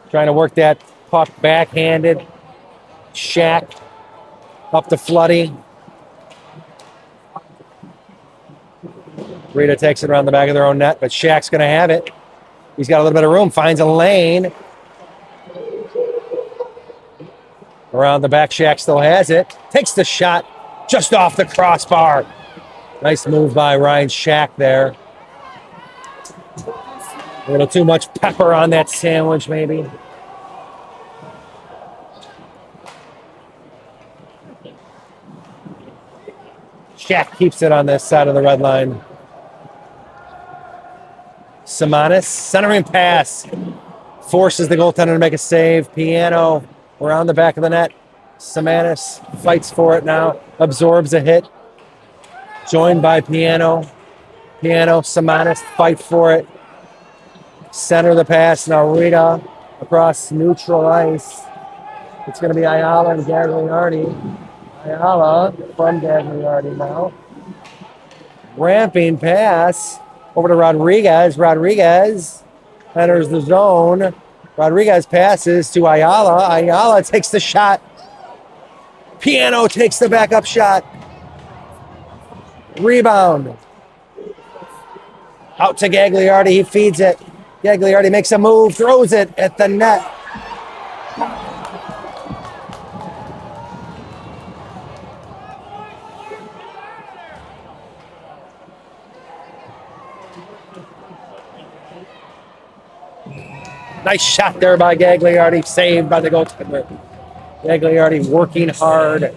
trying to work that puck backhanded. Shack up to Floody. Rita takes it around the back of their own net, but Shack's going to have it. He's got a little bit of room, finds a lane. Around the back, Shack still has it. Takes the shot just off the crossbar. Nice move by Ryan Shack there. A little too much pepper on that sandwich, maybe. Shack keeps it on this side of the red line. Simonis, centering pass. Forces the goaltender to make a save. Piano around the back of the net. Simonis fights for it now. Absorbs a hit. Joined by Piano. Piano, Simonis fight for it. Center the pass. Now Rita across neutral ice. It's going to be Ayala and Gagliardi. Ayala from Gagliardi now. Ramping pass over to Rodriguez. Rodriguez enters the zone. Rodriguez passes to Ayala. Ayala takes the shot. Piano takes the backup shot. Rebound. Out to Gagliardi. He feeds it. Gagliardi makes a move, throws it at the net. Nice shot there by Gagliardi, saved by the goaltender. Gagliardi working hard.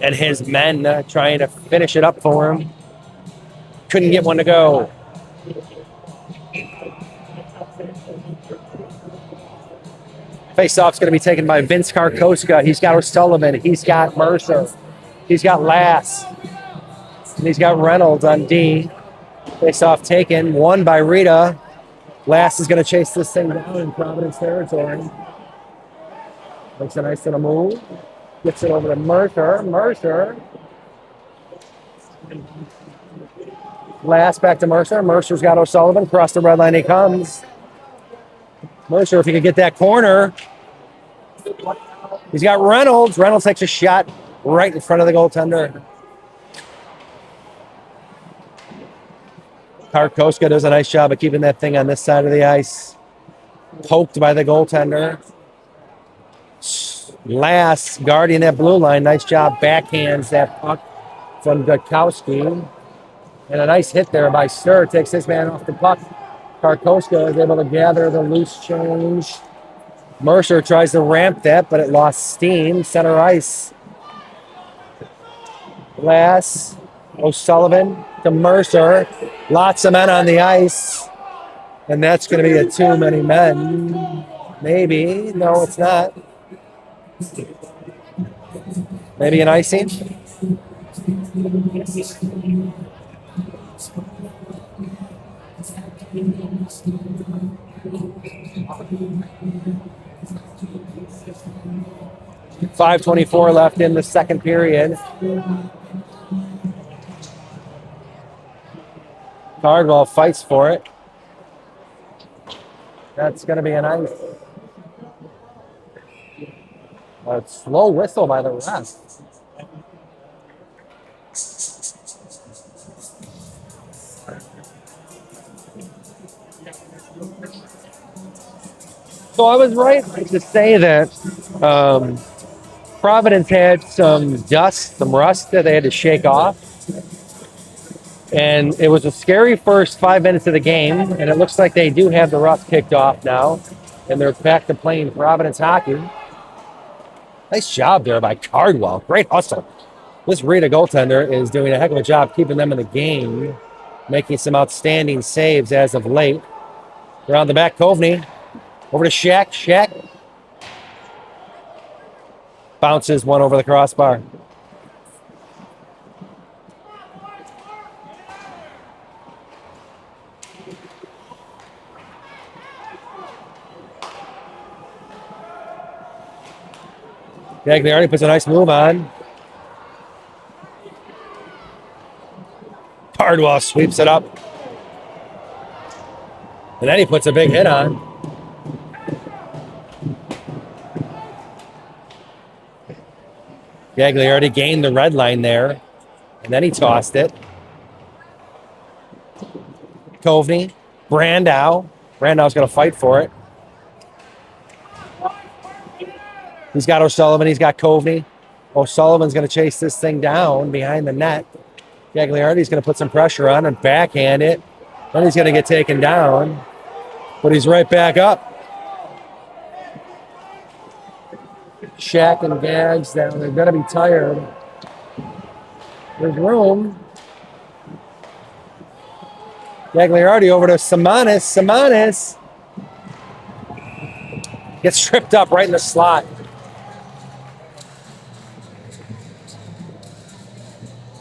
And his men trying to finish it up for him. Couldn't get one to go. Faceoff's going to be taken by Vince Karkoska. He's got O'Sullivan. He's got Mercer. He's got Lass. And he's got Reynolds on D. Faceoff taken. Won by Rita. Lass is going to chase this thing down in Providence territory. Makes a nice little move. Gets it over to Mercer. Mercer. Lass back to Mercer. Mercer's got O'Sullivan. Across the red line he comes. Mercer, if he could get that corner. He's got Reynolds. Reynolds takes a shot right in front of the goaltender. Karkoska does a nice job of keeping that thing on this side of the ice. Poked by the goaltender. Lass guarding that blue line. Nice job. Backhands that puck from Gutkowski. And a nice hit there by Sturr. Takes his man off the puck. Karkoska is able to gather the loose change. Mercer tries to ramp that, but it lost steam. Center ice. Lass, O'Sullivan to Mercer. Lots of men on the ice. And that's going to be a too many men. Maybe. No, it's not. Maybe an icing. .524 left in the second period. Cardwell fights for it. That's going to be an ice. A slow whistle by the ref. So I was right to say that Providence had some dust, some rust that they had to shake off. And it was a scary first 5 minutes of the game, and it looks like they do have the rust kicked off now, and they're back to playing Providence hockey. Nice job there by Cardwell. Great hustle. This Rita goaltender is doing a heck of a job keeping them in the game, making some outstanding saves as of late. Around the back, Kovney. Over to Shack. Shack bounces one over the crossbar. Gagliardi puts a nice move on. Cardwell sweeps it up. And then he puts a big hit on. Gagliardi gained the red line there. And then he tossed it. Kovney. Brandow. Brandow's going to fight for it. He's got O'Sullivan. He's got Kovney. O'Sullivan's going to chase this thing down behind the net. Gagliardi's going to put some pressure on and backhand it. Then he's going to get taken down. But he's right back up. Shack and Gags down. They're going to be tired. There's room. Gagliardi over to Samanis. Samanis gets tripped up right in the slot.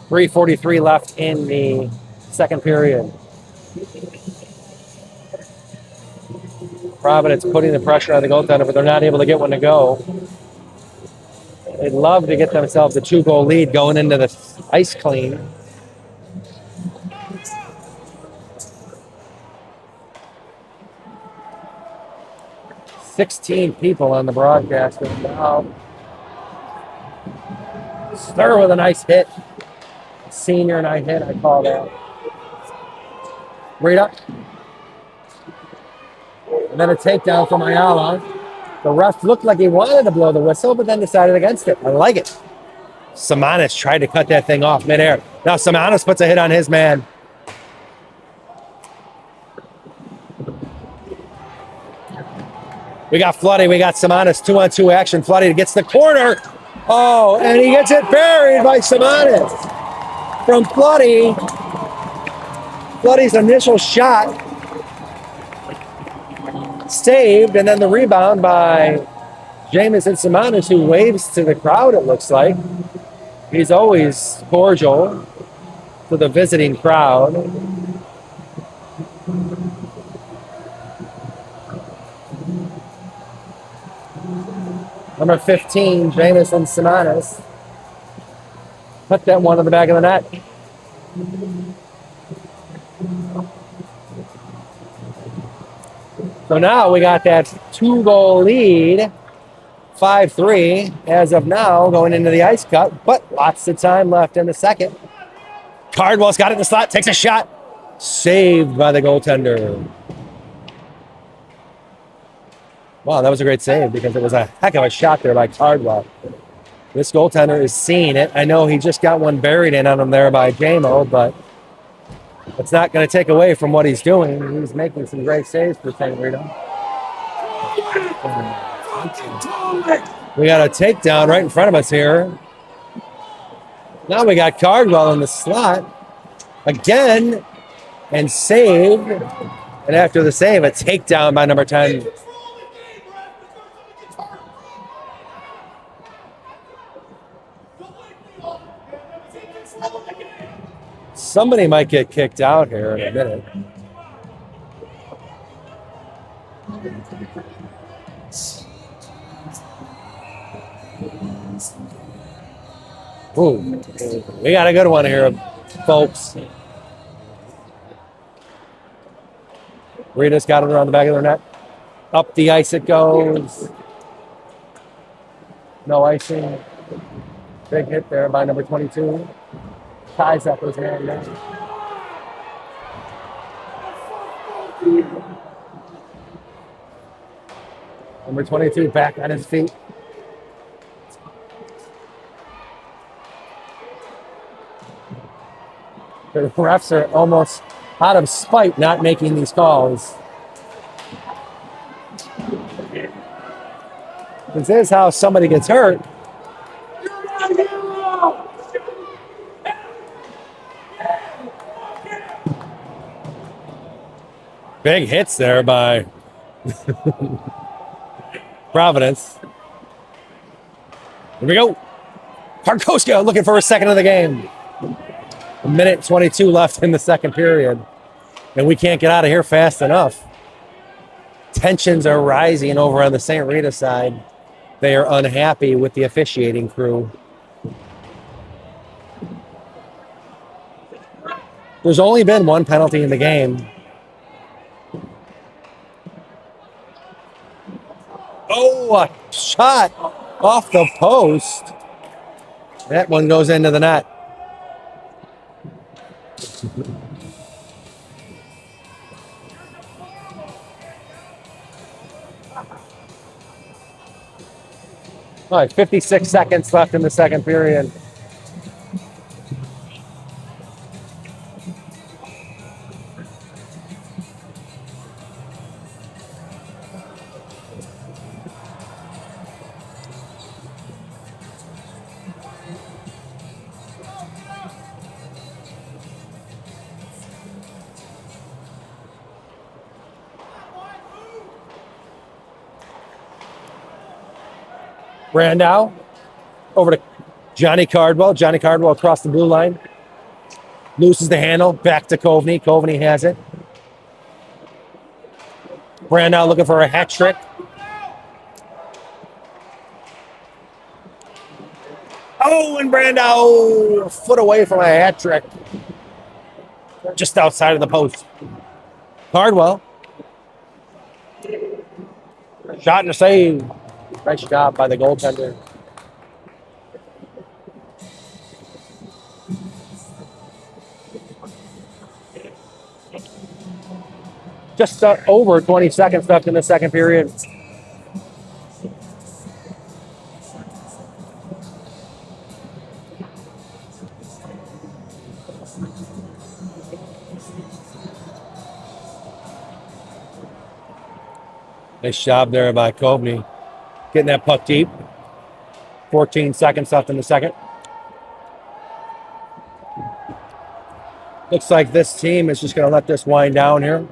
.343 left in the second period. Providence putting the pressure on the goaltender, but they're not able to get one to go. They'd love to get themselves a 2-goal lead going into the ice clean. "16 people on the broadcast now. Stir with a nice hit. Senior night hit, I call that. Rita. And then a takedown from Ayala. The ref looked like he wanted to blow the whistle, but then decided against it. I like it. Samanis tried to cut that thing off midair. Now Samanis puts a hit on his man. We got Floody. We got Samanis. 2-on-2 action. Floody gets the corner. Oh, and he gets it buried by Samanis. From Floody. Floody's initial shot saved, and then the rebound by Jamison Samanis, who waves to the crowd, it looks like. He's always cordial to the visiting crowd. Number 15, Jamison Samanis. Put that one in the back of the net. So now we got that 2-goal lead, 5-3 as of now going into the ice cut, but lots of time left in the second. Cardwell's got it in the slot, takes a shot, saved by the goaltender. Wow, that was a great save because it was a heck of a shot there by Cardwell. This goaltender is seeing it. I know he just got one buried in on him there by JMO, but it's not going to take away from what he's doing. He's making some great saves for St. Rita. We got a takedown right in front of us here. Now we got Cardwell in the slot again and saved. And after the save, a takedown by number 10. Somebody might get kicked out here in a minute. Ooh, we got a good one here, folks. Rita's got it around the back of their net. Up the ice it goes. No icing. Big hit there by number 22. Ties up his hand now. Number 22 back on his feet. The refs are almost out of spite not making these calls. This is how somebody gets hurt. Big hits there by Providence. Here we go. Parkoska looking for a second of the game. 1:22 left in the second period. And we can't get out of here fast enough. Tensions are rising over on the St. Rita side. They are unhappy with the officiating crew. There's only been one penalty in the game. Oh, a shot off the post. That one goes into the net. All right, 56 seconds left in the second period. Brandow over to Johnny Cardwell. Johnny Cardwell across the blue line. Loses the handle. Back to Coveney. Coveney has it. Brandow looking for a hat trick. Oh, and Brandow a foot away from a hat trick. Just outside of the post. Cardwell. Shot and a save. Nice job by the goaltender. Just over 20 seconds left in the second period. Nice job there by Coveney. Getting that puck deep. 14 seconds left in the second. Looks like this team is just going to let this wind down here.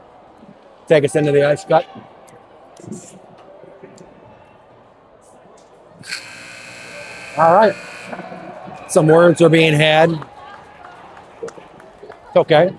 Take us into the ice cut. All right. Some words are being had. It's okay.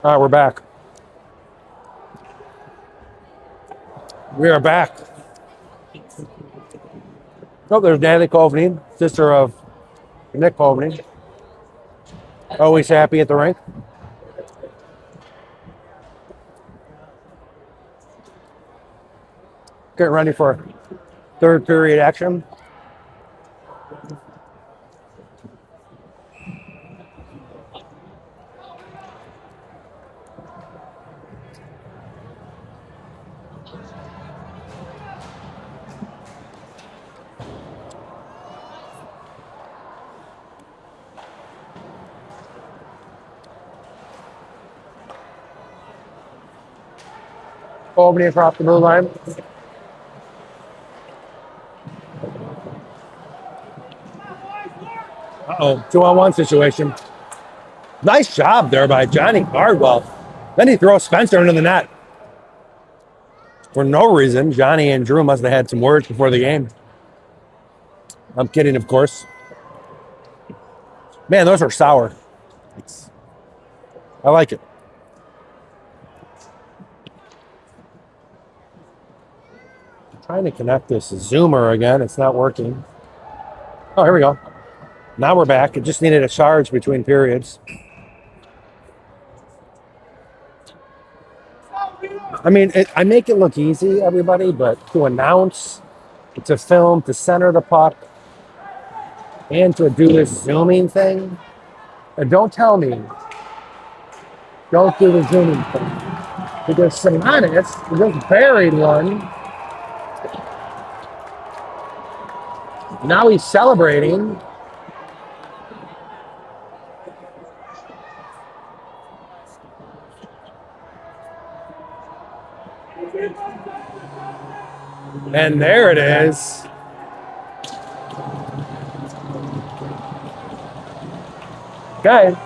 All right, we're back. We are back. Oh, there's Natalie Coveney, sister of Nick Coveney. Always happy at the rink. Getting ready for third period action. Coveney across the blue line. Uh-oh, 2-on-1 situation. Nice job there by Johnny Cardwell. Then he throws Spencer into the net. For no reason, Johnny and Drew must have had some words before the game. I'm kidding, of course. Man, those are sour. I like it. I'm trying to connect this Zoomer again. It's not working. Oh, here we go. Now we're back. It just needed a charge between periods. I mean, I make it look easy, everybody, but to announce, to film, to center the puck, and to do this zooming thing, and don't tell me, don't do the zooming thing. Because Simonis just buried one. Now he's celebrating. And there it is. Okay.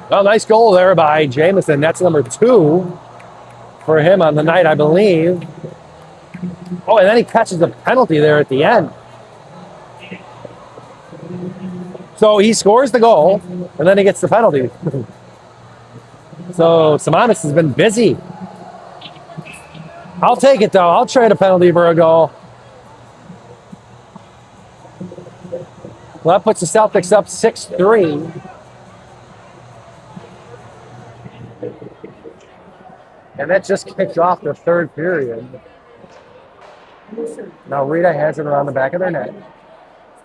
Well, nice goal there by Jamison. That's number 2 for him on the night, I believe. Oh, and then he catches a penalty there at the end. So he scores the goal, and then he gets the penalty. So Simonis has been busy. I'll take it, though. I'll trade a penalty for a goal. Well, that puts the Celtics up 6-3. And that just kicked off the third period. Now Rita has it around the back of their net.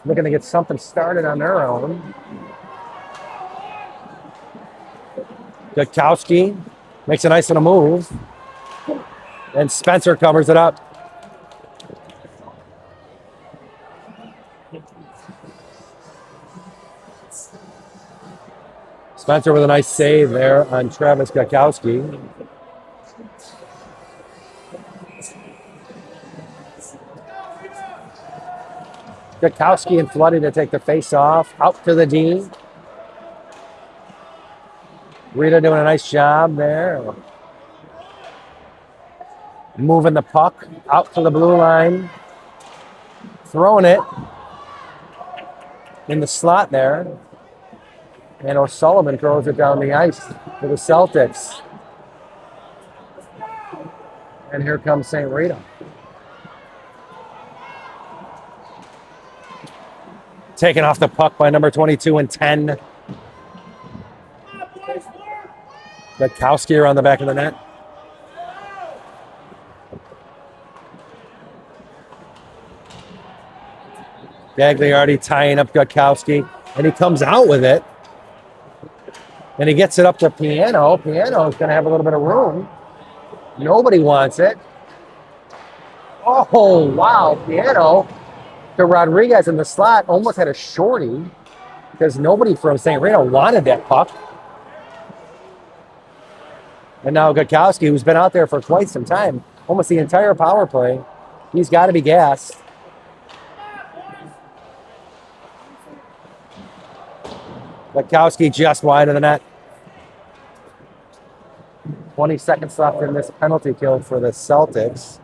Looking to get something started on their own. Gakowski makes a nice little move. And Spencer covers it up. Spencer with a nice save there on Travis Gakowski. Gakowski and Floody to take the face off. Out to the D. Rita doing a nice job there. Moving the puck out to the blue line. Throwing it in the slot there. And O'Sullivan throws it down the ice for the Celtics. And here comes St. Rita. Taken off the puck by number 22 and 10. Gakowski around the back of the net. Gagliardi tying up Gakowski. And he comes out with it. And he gets it up to Piano. Piano's going to have a little bit of room. Nobody wants it. Oh, wow. Piano to Rodriguez in the slot. Almost had a shorty because nobody from St. Rita wanted that puck. And now Gakowski, who's been out there for quite some time, almost the entire power play, he's got to be gassed. Gakowski just wide of the net. 20 seconds left in this penalty kill for the Celtics.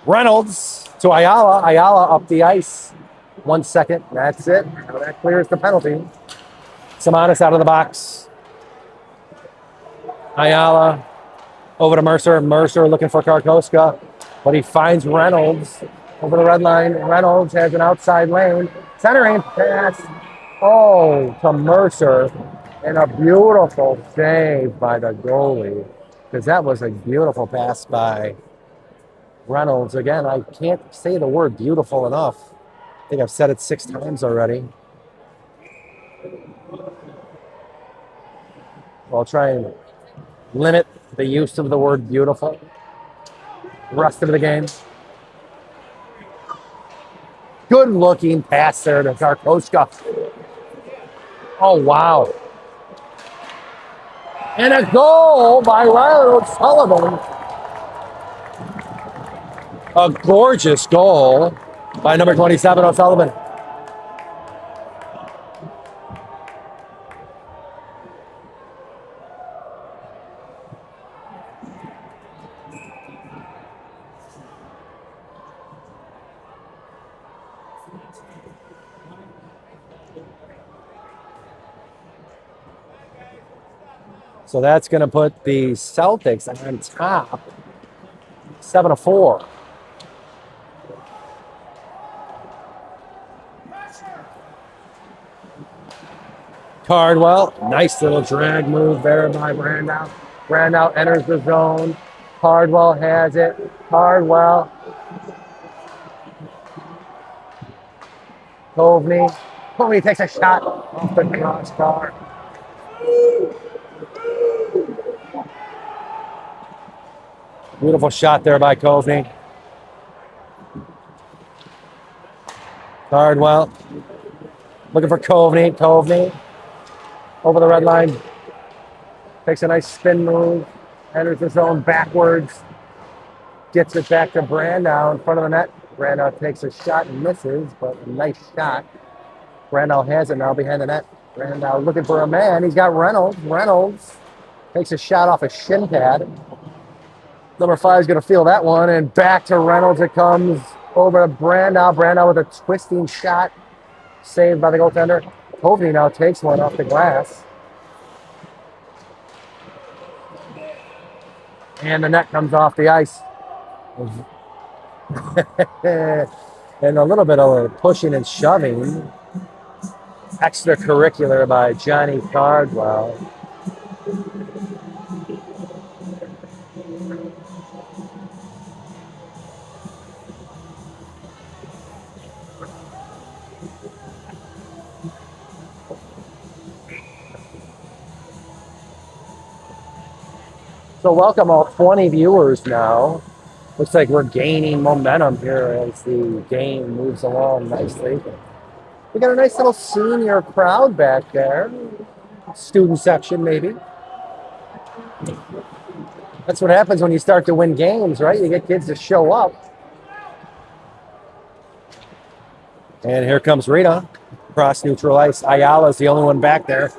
Reynolds to Ayala. Ayala up the ice. 1 second. That's it. Now that clears the penalty. Samanis out of the box. Ayala over to Mercer. Mercer looking for Karkoska, but he finds Reynolds over the red line. Reynolds has an outside lane. Centering pass. Oh, to Mercer. And a beautiful save by the goalie. Because that was a beautiful pass by Reynolds. Again, I can't say the word beautiful enough. I think I've said it 6 times already. I'll try and limit the use of the word beautiful the rest of the game. Good looking pass there to Karkoska. Oh, wow. And a goal by Riley Sullivan. A gorgeous goal by number 27, O'Sullivan. So that's going to put the Celtics on top, 7-4. Cardwell, nice little drag move there by Brandow. Brandow enters the zone. Cardwell has it. Cardwell. Kovney. Kovney takes a shot off the crossbar. Beautiful shot there by Kovney. Cardwell. Looking for Kovney. Kovney. Over the red line. Takes a nice spin move. Enters the zone backwards. Gets it back to Brandow in front of the net. Brandow takes a shot and misses, but a nice shot. Brandow has it now behind the net. Brandow looking for a man. He's got Reynolds. Reynolds takes a shot off a shin pad. Number 5 is going to feel that one, and back to Reynolds it comes over to Brandow. Brandow with a twisting shot, saved by the goaltender. Kovney now takes one off the glass. And the net comes off the ice. And a little bit of pushing and shoving. Extracurricular by Johnny Cardwell. So welcome all 20 viewers now. Looks like we're gaining momentum here as the game moves along nicely. We got a nice little senior crowd back there. Student section, maybe. That's what happens when you start to win games, right? You get kids to show up. And here comes Rita. Cross neutral ice. Ayala's the only one back there.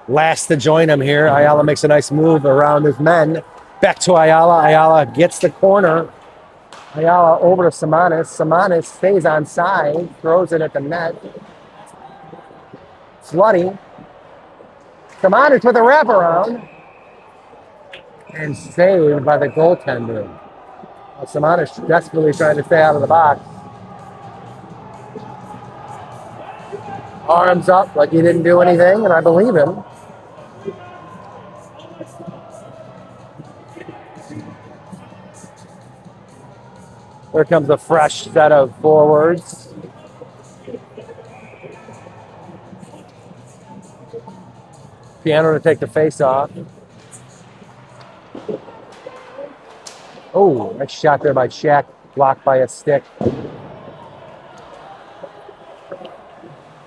Last to join him here. Ayala makes a nice move around his men. Back to Ayala. Ayala gets the corner. Ayala over to Samanis. Samanis stays on side. Throws it at the net. Flooding. Samanis with a wraparound. And saved by the goaltender. Samanis desperately trying to stay out of the box. Arms up like he didn't do anything, and I believe him. Here comes a fresh set of forwards. Piano to take the face off. Oh, nice shot there by Shaq. Blocked by a stick.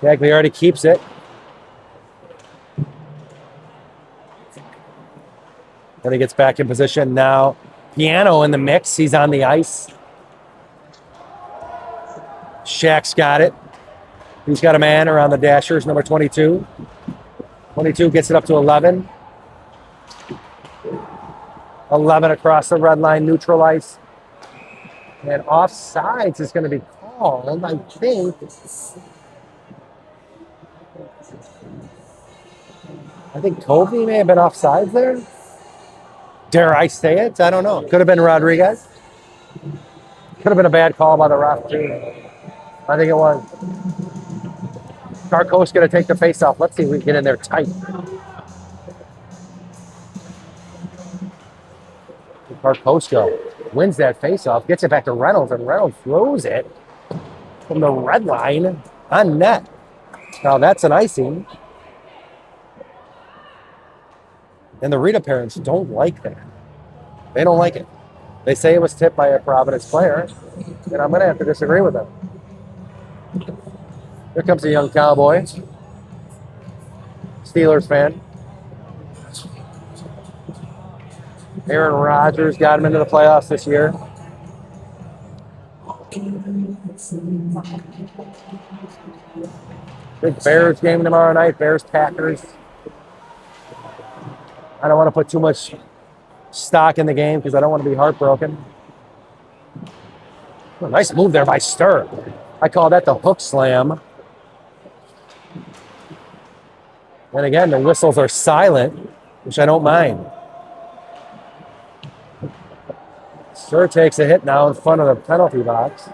Gagliardi keeps it. Then he gets back in position now. Piano in the mix. He's on the ice. Shaq's got it. He's got a man around the dashers, number 22. 22 gets it up to 11. 11 across the red line, neutral ice. And offsides is going to be called, I think. I think Kobe may have been offsides there. Dare I say it? I don't know. Could have been Rodriguez. Could have been a bad call by the ref, too. I think it was. Karko's going to take the face off. Let's see if we can get in there tight. Karkosko wins that face off, gets it back to Reynolds, and Reynolds throws it from the red line on net. Now that's an icing. And the Rita parents don't like that. They don't like it. They say it was tipped by a Providence player, and I'm going to have to disagree with them. Here comes a young cowboy, Steelers fan. Aaron Rodgers got him into the playoffs this year. Big Bears game tomorrow night. Bears Packers. I don't want to put too much stock in the game because I don't want to be heartbroken. Oh, nice move there by Stur. I call that the hook slam. And again, the whistles are silent, which I don't mind. Stur takes a hit now in front of the penalty box.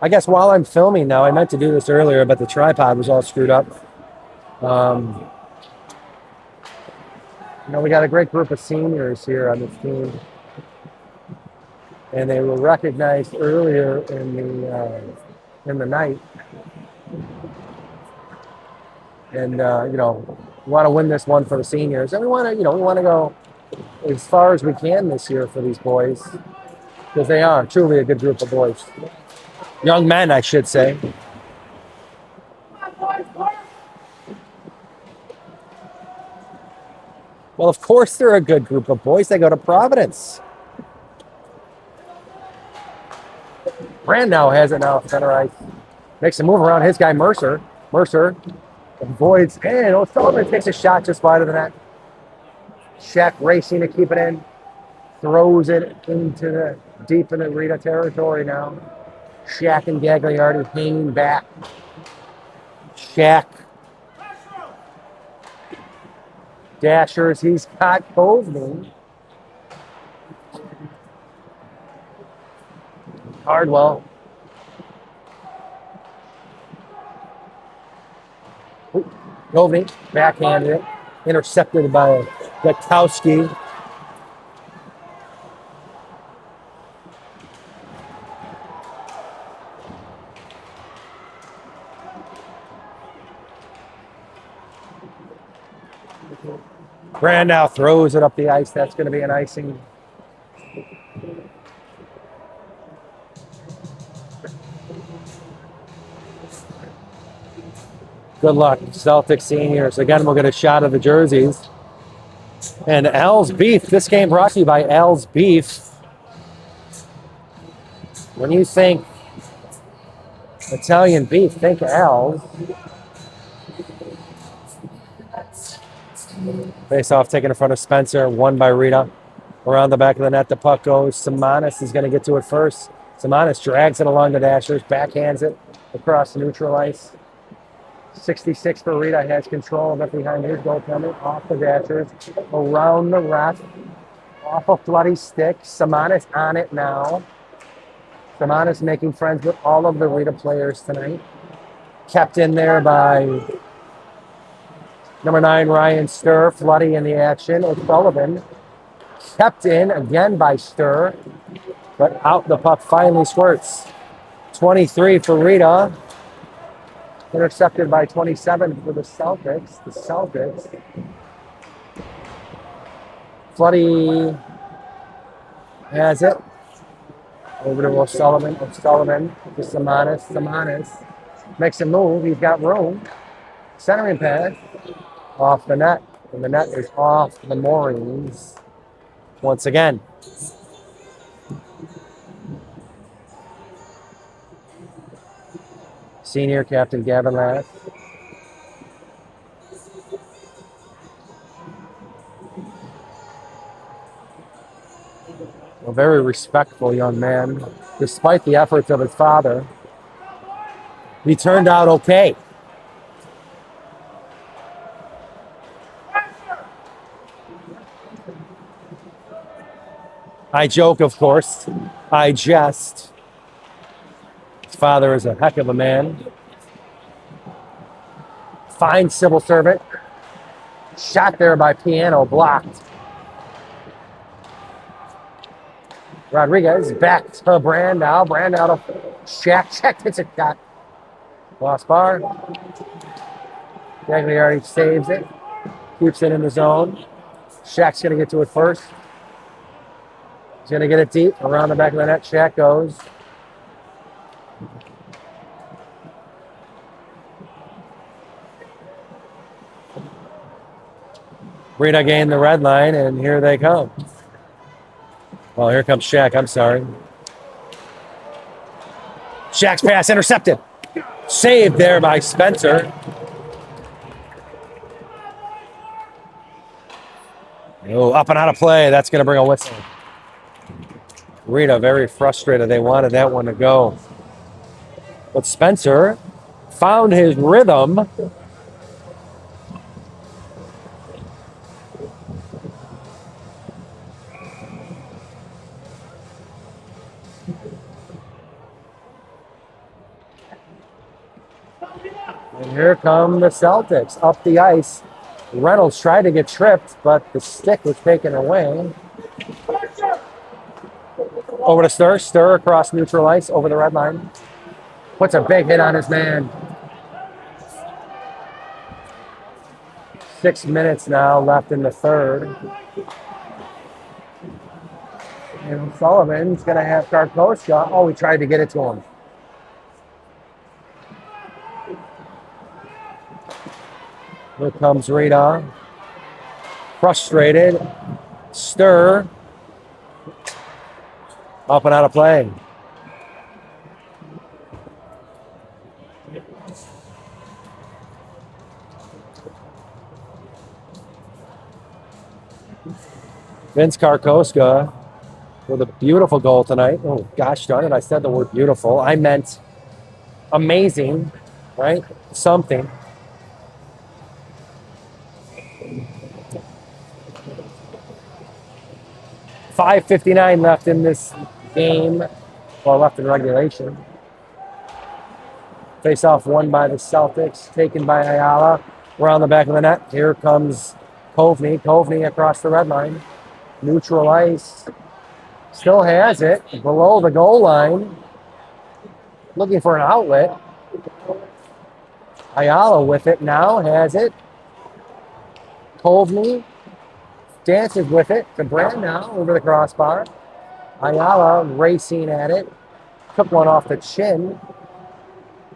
I guess while I'm filming now, I meant to do this earlier, but the tripod was all screwed up. We got a great group of seniors here on this team. And they were recognized earlier in the night. And, we want to win this one for the seniors. And we want to go as far as we can this year for these boys. Because they are truly a good group of boys. Young men, I should say. Well, of course they're a good group of boys. They go to Providence. Brand now has it now. Center ice. Makes a move around his guy, Mercer. Mercer avoids, and O'Sullivan takes a shot just wide of the net. Shaq racing to keep it in. Throws it into deep in the Rita territory now. Shaq and Gagliardi hanging back. Shaq. Dashers, he's got Coveman. Hardwell. Coveman, backhanded it. Intercepted by Gutowski. Brandow throws it up the ice. That's going to be an icing. Good luck, Celtic seniors. Again, we'll get a shot of the jerseys. And Al's Beef. This game brought to you by Al's Beef. When you think Italian beef, think Al's. Face off taken in front of Spencer, won by Rita. Around the back of the net, the puck goes. Simonis is going to get to it first. Simonis drags it along the Dashers, backhands it across the neutral ice. 66 for Rita, has control of it behind his goaltender, off the Dashers, around the ref, off a bloody stick. Simonis on it now. Simonis making friends with all of the Rita players tonight. Kept in there by number 9, Ryan Stur. Floody in the action. O'Sullivan kept in again by Stur, but out the puck finally squirts. 23 for Rita. Intercepted by 27 for the Celtics. The Celtics. Floody has it. Over to O'Sullivan. O'Sullivan to Simonis. Simonis makes a move. He's got room. Centering pass. Off the net. And the net is off the moorings once again. Senior captain Gavin Lass. A very respectful young man, despite the efforts of his father. He turned out okay. I joke, of course. I jest. His father is a heck of a man. Fine civil servant. Shot there by Piano, blocked. Rodriguez back to Brandau. Brandau to Shaq. Shaq hits a shot. Lost bar. Gagliardi saves it. Keeps it in the zone. Shaq's going to get to it first. He's going to get it deep around the back of the net. Shaq goes. Rita gained the red line, and here they come. Well, here comes Shaq. I'm sorry. Shaq's pass intercepted. Saved there by Spencer. Oh, up and out of play. That's going to bring a whistle. Rita very frustrated. They wanted that one to go. But Spencer found his rhythm. And here come the Celtics up the ice. Reynolds tried to get tripped, but the stick was taken away. Over to Stir. Stir across neutral ice over the red line. Puts a big hit on his man. 6 minutes now left in the third. And Sullivan's going to have Karkoska. Oh, he tried to get it to him. Here comes Rita. Frustrated. Stir. Up and out of play. Vince Karkoska with a beautiful goal tonight. Oh, gosh darn it. I said the word beautiful. I meant amazing, right? Something. $5:59 left in this game. Well, left in regulation. Face-off won by the Celtics, taken by Ayala. Around the back of the net. Here comes Kovney. Kovney across the red line. Neutral ice. Still has it below the goal line. Looking for an outlet. Ayala with it now. Has it. Kovney dances with it to Brandau over the crossbar. Ayala racing at it. Took one off the chin.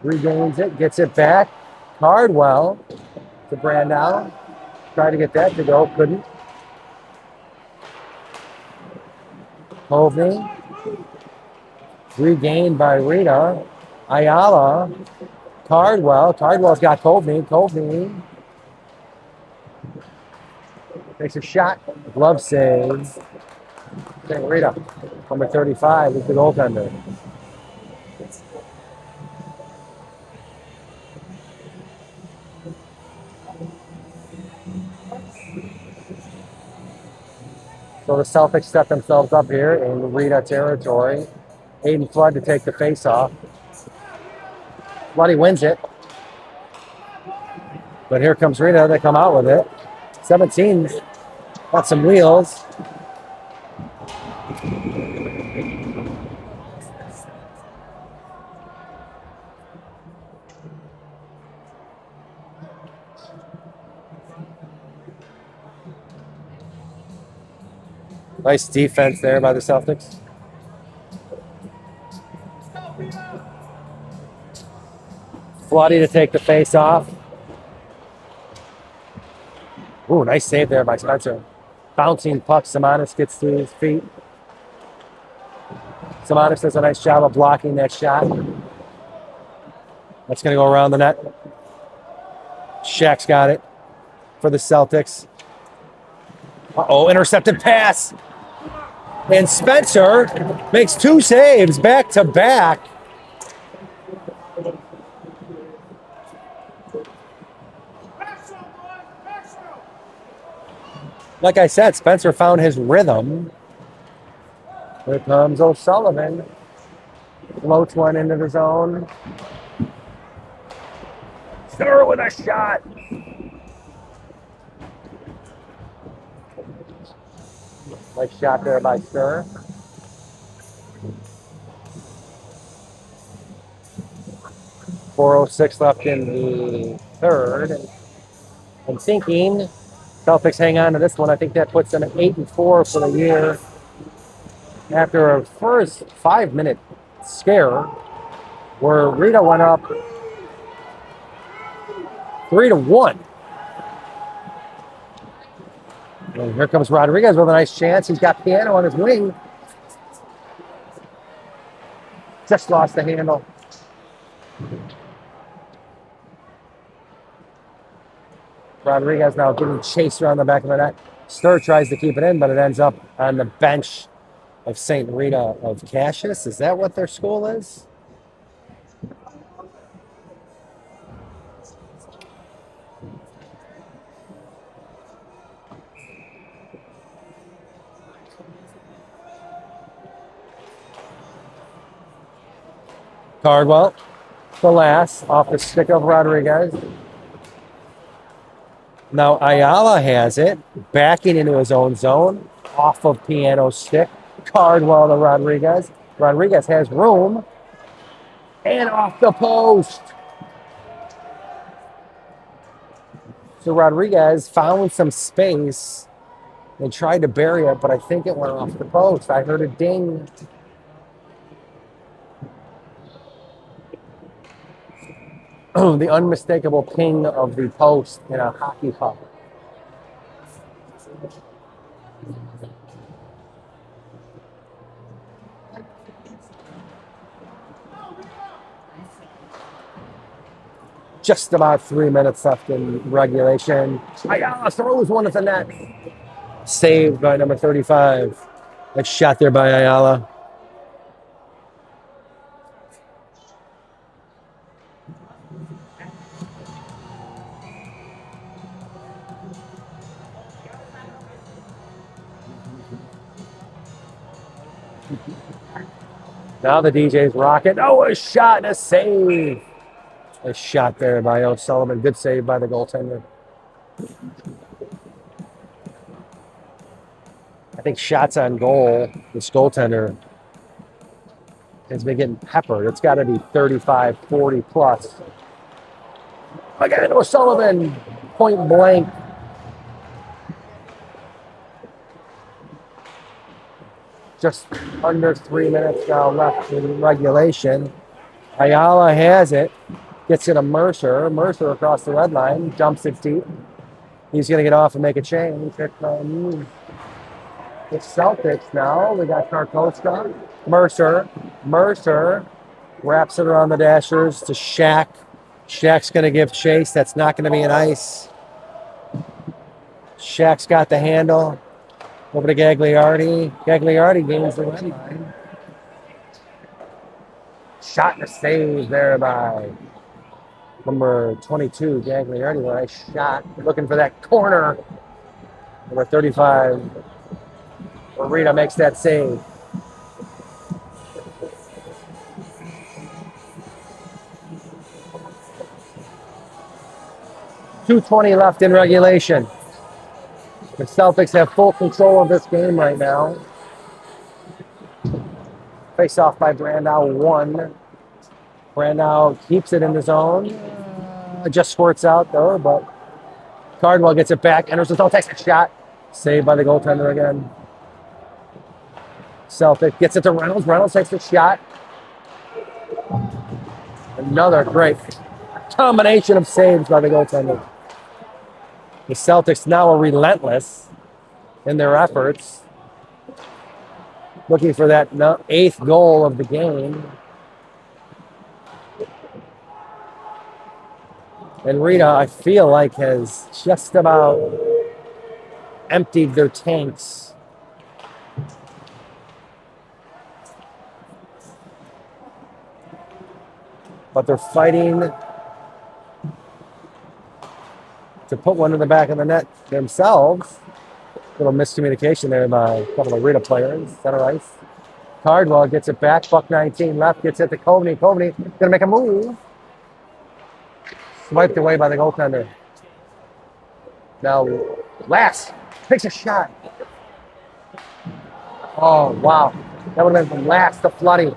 Regains it. Gets it back. Cardwell to Brandau. Tried to get that to go. Couldn't. Kovney. Regained by Rita. Ayala. Cardwell. Cardwell's got Kovney. Kovney takes a shot. Glove save. Rita, number 35, is the goaltender. So the Celtics set themselves up here in Rita territory. Aiden Flood to take the face-off. Floody wins it. But here comes Rita. They come out with it. 17's got some wheels. Nice defense there by the Celtics. Floody to take the face off. Ooh, nice save there by Spencer. Bouncing puck, Simonis gets to his feet. Simonis does a nice job of blocking that shot. That's going to go around the net. Shaq's got it for the Celtics. Uh-oh, intercepted pass. And Spencer makes 2 saves back to back. Like I said, Spencer found his rhythm. Here comes O'Sullivan. Floats one into the zone. Stir with a shot. Nice shot there by Stir. .406 left in the third. I'm thinking Celtics hang on to this one. I think that puts them at 8-4 for the year. After a first 5-minute scare where Rita went up 3-1. And here comes Rodriguez with a nice chance. He's got Piano on his wing. Just lost the handle. Rodriguez now getting chased around the back of the net. Stir tries to keep it in, but it ends up on the bench of St. Rita of Cassius. Is that what their school is? Cardwell, the last, off the stick of Rodriguez. Now Ayala has it, backing into his own zone, off of Piano's stick. Cardwell to Rodriguez. Rodriguez has room, and off the post. So Rodriguez found some space and tried to bury it, but I think it went off the post. I heard a ding. The unmistakable ping of the post in a hockey puck. Just about 3 minutes left in regulation. Ayala throws one at the net. Saved by number 35. Nice shot there by Ayala. Now the DJ's rocket. Oh, a shot and a save. A shot there by O'Sullivan. Good save by the goaltender. I think shots on goal, this goaltender has been getting peppered. It's got to be 35, 40 plus. Again, O'Sullivan, point blank. Just under 3 minutes now left in regulation. Ayala has it. Gets it to Mercer. Mercer across the red line. Dumps it deep. He's going to get off and make a change. It's Celtics now. We got Karkoska. Mercer. Mercer wraps it around the dashers to Shaq. Shaq's going to give chase. That's not going to be an ice. Shaq's got the handle. Over to Gagliardi. Gagliardi gains the red line. Shot and a save there by number 22, Gagliardi. Nice shot. Looking for that corner. Number 35. Rita makes that save. .220 left in regulation. The Celtics have full control of this game right now. Face off by Brandow, 1. Brandow keeps it in the zone. Just squirts out though, but Cardwell gets it back. Enters the zone, takes a shot. Saved by the goaltender again. Celtic gets it to Reynolds. Reynolds takes the shot. Another great combination of saves by the goaltender. The Celtics now are relentless in their efforts, looking for that 8th goal of the game. And Rita, I feel like, has just about emptied their tanks but they're fighting to put one in the back of the net themselves. Little miscommunication there by a couple of Rita players. Center ice. Cardwell gets it back. Buck 19 left. Gets it to Coveney. Coveney gonna make a move. Swiped away by the goaltender. Now Lass takes a shot. Oh wow. That would have been from Lass to Floody.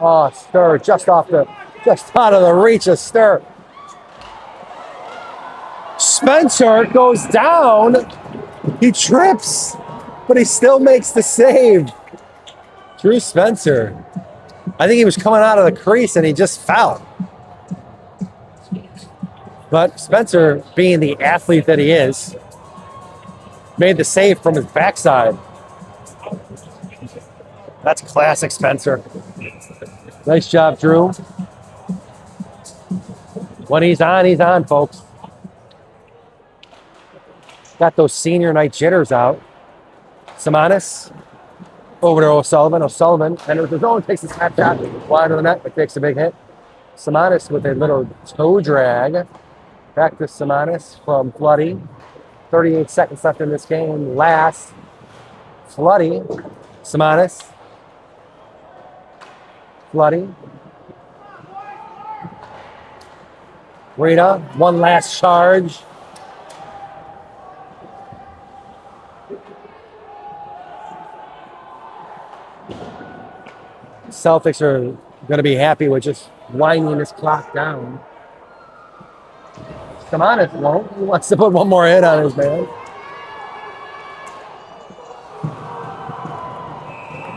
Oh, Stir just out of the reach of Stir. Spencer goes down. He trips, but he still makes the save. Drew Spencer. I think he was coming out of the crease and he just fell. But Spencer, being the athlete that he is, made the save from his backside. That's classic Spencer. Nice job, Drew. When he's on, folks. Got those senior night jitters out. Simonis over to O'Sullivan. O'Sullivan enters the zone, takes a snapshot wide of the net, but takes a big hit. Simonis with a little toe drag. Back to Simonis from Floody. 38 seconds left in this game. Last. Floody. Simonis. Floody. Rita. One last charge. Celtics are going to be happy with just winding this clock down. Simonis won't. He wants to put one more hit on his man.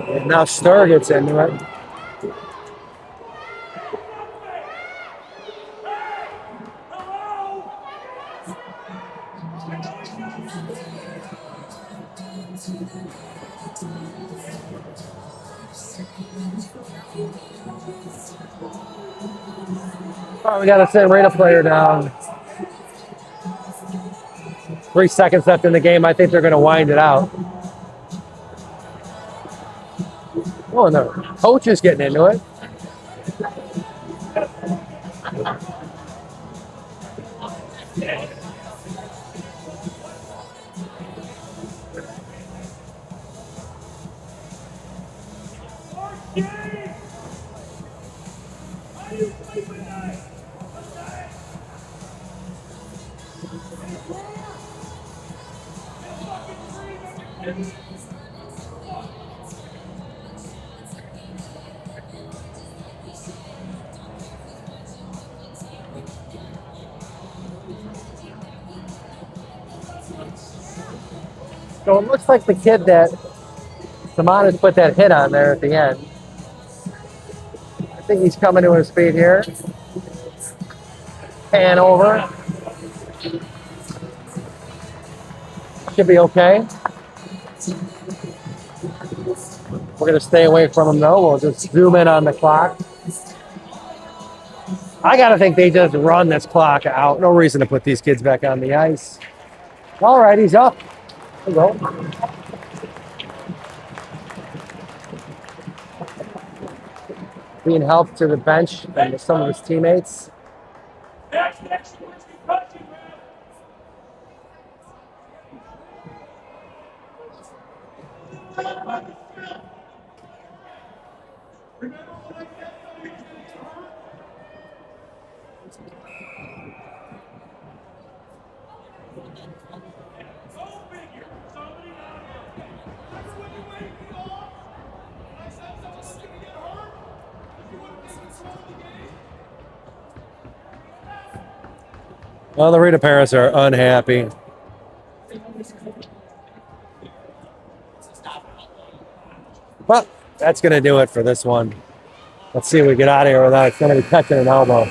And now Stur gets into it. All right, we got to send Rita player down. 3 seconds left in the game. I think they're going to wind it out. Oh, and the coach is getting into it. So it looks like the kid that Simonis put that hit on there at the end. I think he's coming to his feet here. Pan over. Should be okay. We're going to stay away from him though. We'll just zoom in on the clock. I got to think they just run this clock out. No reason to put these kids back on the ice. All right, he's up. There we go. Being helped to the bench by some of his teammates. Well, the Rita parents are unhappy. Well, that's going to do it for this one. Let's see if we get out of here without somebody catching an elbow.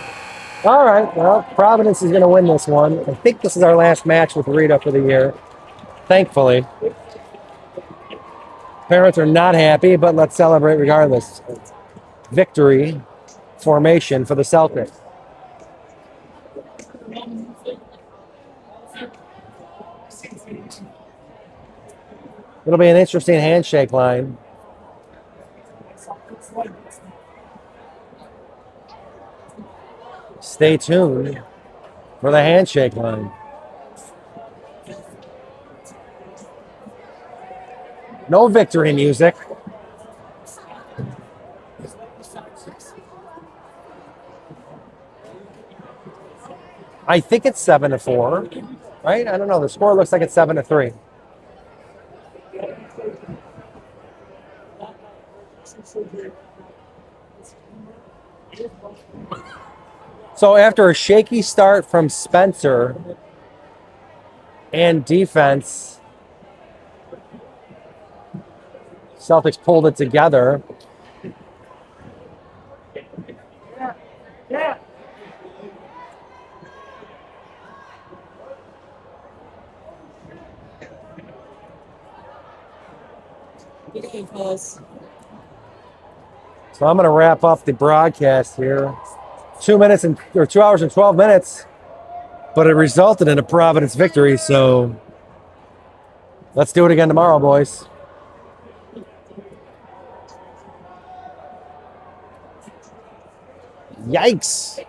All right, well, Providence is going to win this one. I think this is our last match with Rita for the year, thankfully. Parents are not happy, but let's celebrate regardless. Victory formation for the Celtics. It'll be an interesting handshake line. Stay tuned for the handshake line. No victory music. I think it's 7-4, right? I don't know. The score looks like it's 7-3. So after a shaky start from Spencer and defense, Celtics pulled it together. So I'm going to wrap up the broadcast here. 2 hours and 12 minutes, but it resulted in a Providence victory. So let's do it again tomorrow, boys. Yikes.